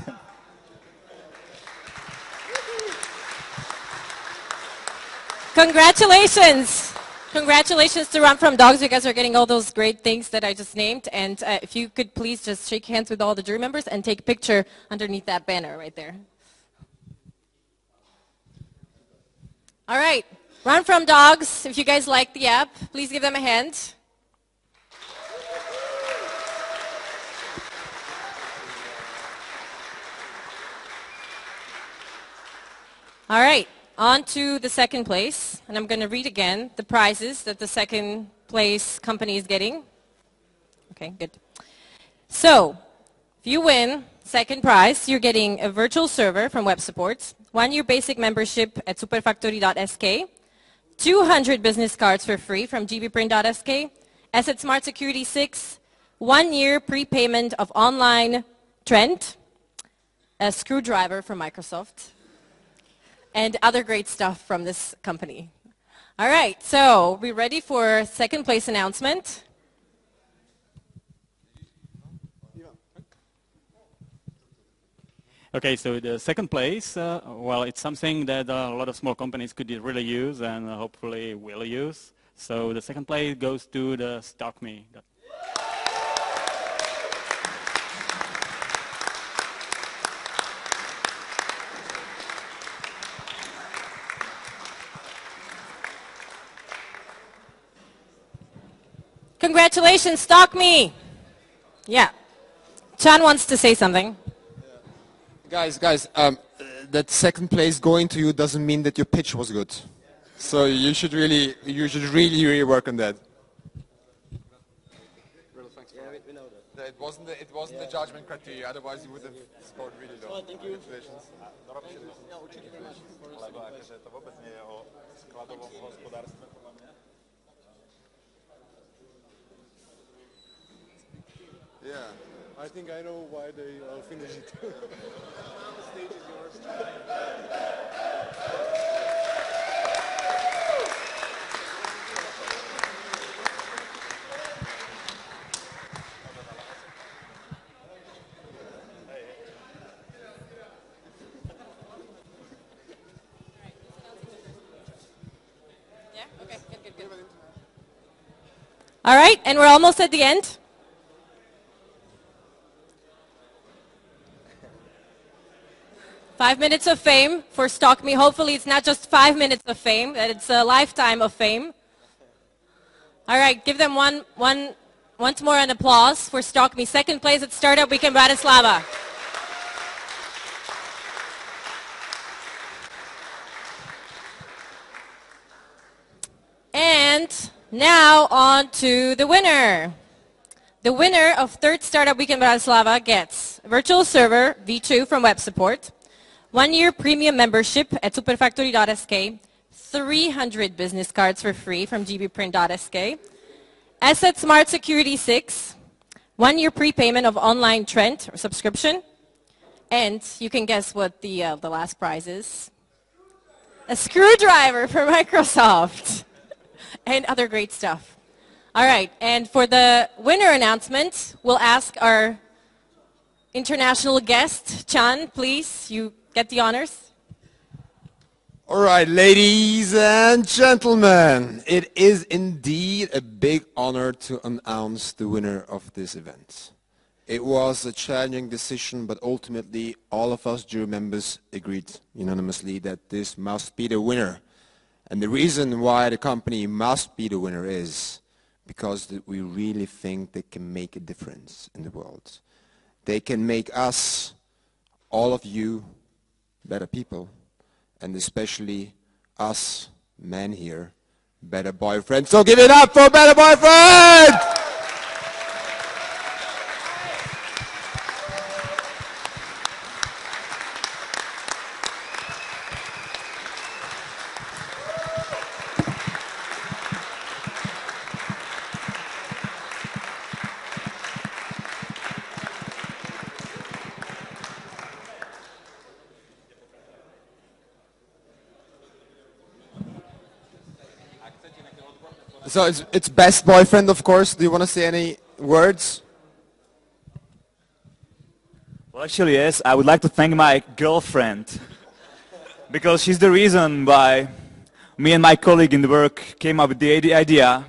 Congratulations! Congratulations to Run From Dogs. You guys are getting all those great things that I just named. And if you could please just shake hands with all the jury members and take a picture underneath that banner right there. All right. Run From Dogs, if you guys like the app, please give them a hand. All right. On to the second place, and I'm going to read again the prizes that the second place company is getting. Okay, good. So, if you win second prize, you're getting a virtual server from Web Supports, 1-year basic membership at superfactory.sk, 200 business cards for free from gbprint.sk, Asset Smart Security 6, 1-year prepayment of online Trent, a screwdriver from Microsoft, and other great stuff from this company. All right, so we ready for second place announcement? Okay, so the second place, well, it's something that a lot of small companies could really use and hopefully will use. So the second place goes to the StockMe. Congratulations, StockMe! Yeah. Chan wants to say something. Guys, that second place going to you doesn't mean that your pitch was good. So you should really work on that. It wasn't the judgment criteria, otherwise you would have scored really low. Thank you. Yeah, I think I know why they finished it. The stage is yours. All right, and we're almost at the end. Five minutes of fame for Stock Me. Hopefully it's not just 5 minutes of fame, that it's a lifetime of fame. All right, give them once more an applause for Stock Me. Second place at Startup Weekend Bratislava. And now on to the winner. The winner of third Startup Weekend Bratislava gets a virtual server V2 from Web Support, 1 year premium membership at superfactory.sk, 300 business cards for free from gbprint.sk, Asset Smart Security 6, 1 year prepayment of online Trent or subscription, and you can guess what the last prize is. A screwdriver for Microsoft and other great stuff. All right, and for the winner announcement, we'll ask our international guest, Chan, please, you get the honors. All right, ladies and gentlemen, it is indeed a big honor to announce the winner of this event. It was a challenging decision, but ultimately all of us jury members agreed unanimously that this must be the winner. And the reason why the company must be the winner is because we really think they can make a difference in the world. They can make us, all of you, better people, and especially us men here, better boyfriends. So give it up for Better Boyfriend! So it's best boyfriend, of course. Do you want to say any words? Well, actually, yes. I would like to thank my girlfriend because she's the reason why me and my colleague in the work came up with the idea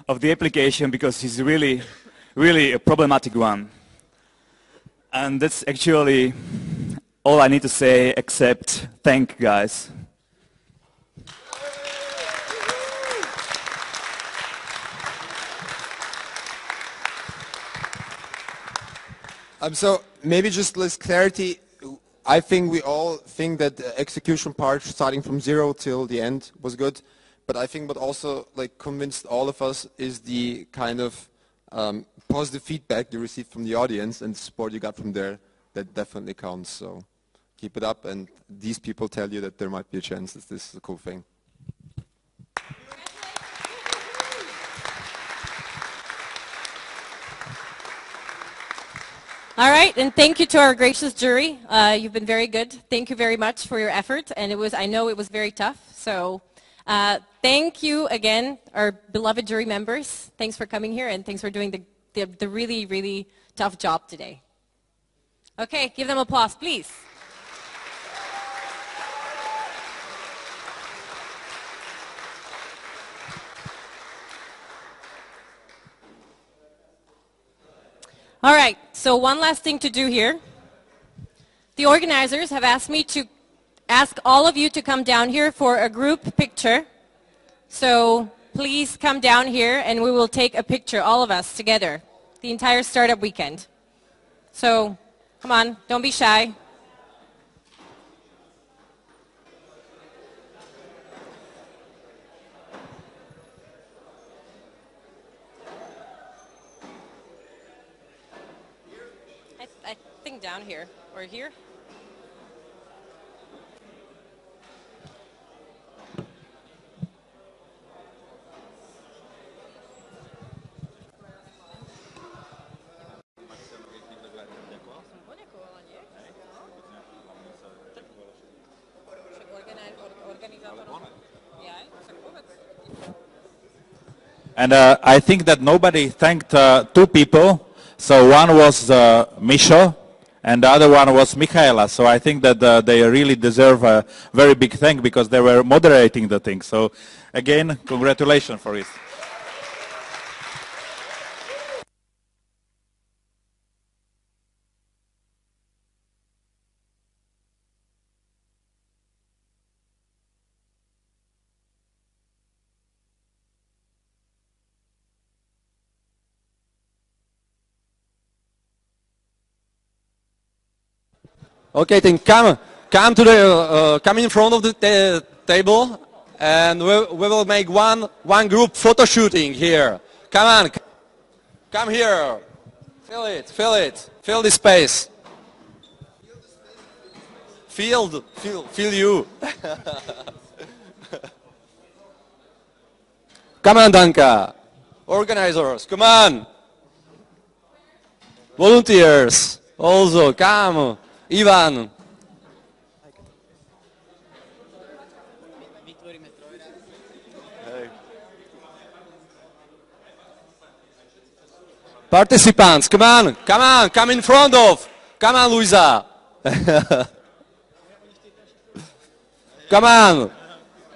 of the application, because she's really, really a problematic one. And that's actually all I need to say, except thank you guys. So maybe just less clarity. I think we all think that the execution part, starting from 0 till the end, was good. But I think what also convinced all of us is the kind of positive feedback you received from the audience and the support you got from there. That definitely counts. So keep it up. And these people tell you that there might be a chance that this is a cool thing. All right, and thank you to our gracious jury. You've been very good. Thank you very much for your effort, and I know it was very tough. So thank you again, our beloved jury members. Thanks for coming here, and thanks for doing the really, really tough job today. Okay, give them applause, please. All right, so one last thing to do here. The organizers have asked me to ask all of you to come down here for a group picture. So please come down here and we will take a picture, all of us together, the entire startup weekend. So come on, don't be shy. I think down here, or here. And I think that nobody thanked two people. So one was Misho, and the other one was Michaela. So I think that they really deserve a very big thank because they were moderating the thing. So again, congratulations for this. Okay, then come in front of the table, and we will make one group photo shooting here. Come on, come here. Fill the space. Feel you. Come on, Danka. Organizers, come on. Volunteers, also, come. Ivan. Participants, come on, come in front of. Come on, Luisa. Come on,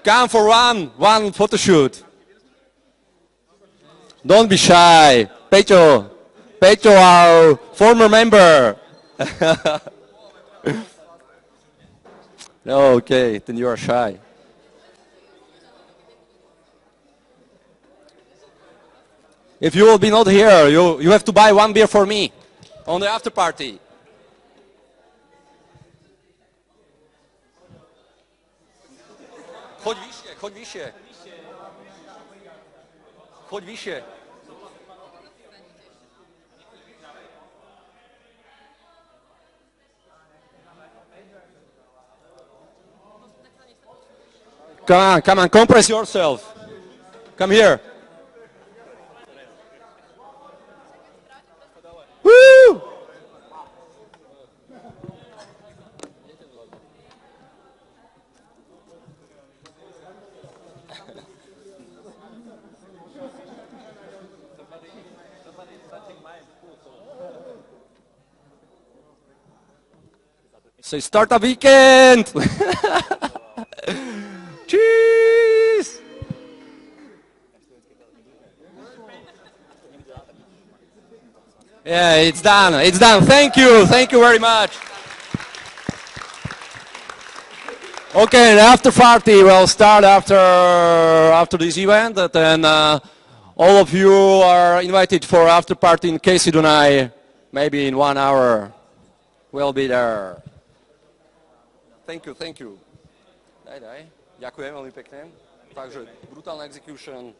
come for one photo shoot. Don't be shy. Pecho, our former member. Okay, then you are shy. If you will be not here, you have to buy one beer for me on the after party. Choď vyššie. Choď vyššie. Come on, compress yourself. Come here. Woo! So start a weekend. Cheese. Yeah, it's done. It's done. Thank you very much. Okay, the after party will start after this event, and then all of you are invited for after party in Dunaj. Maybe in 1 hour. We'll be there. Thank you. Daj. Ďakujem veľmi pekne. Takže brutálna execution.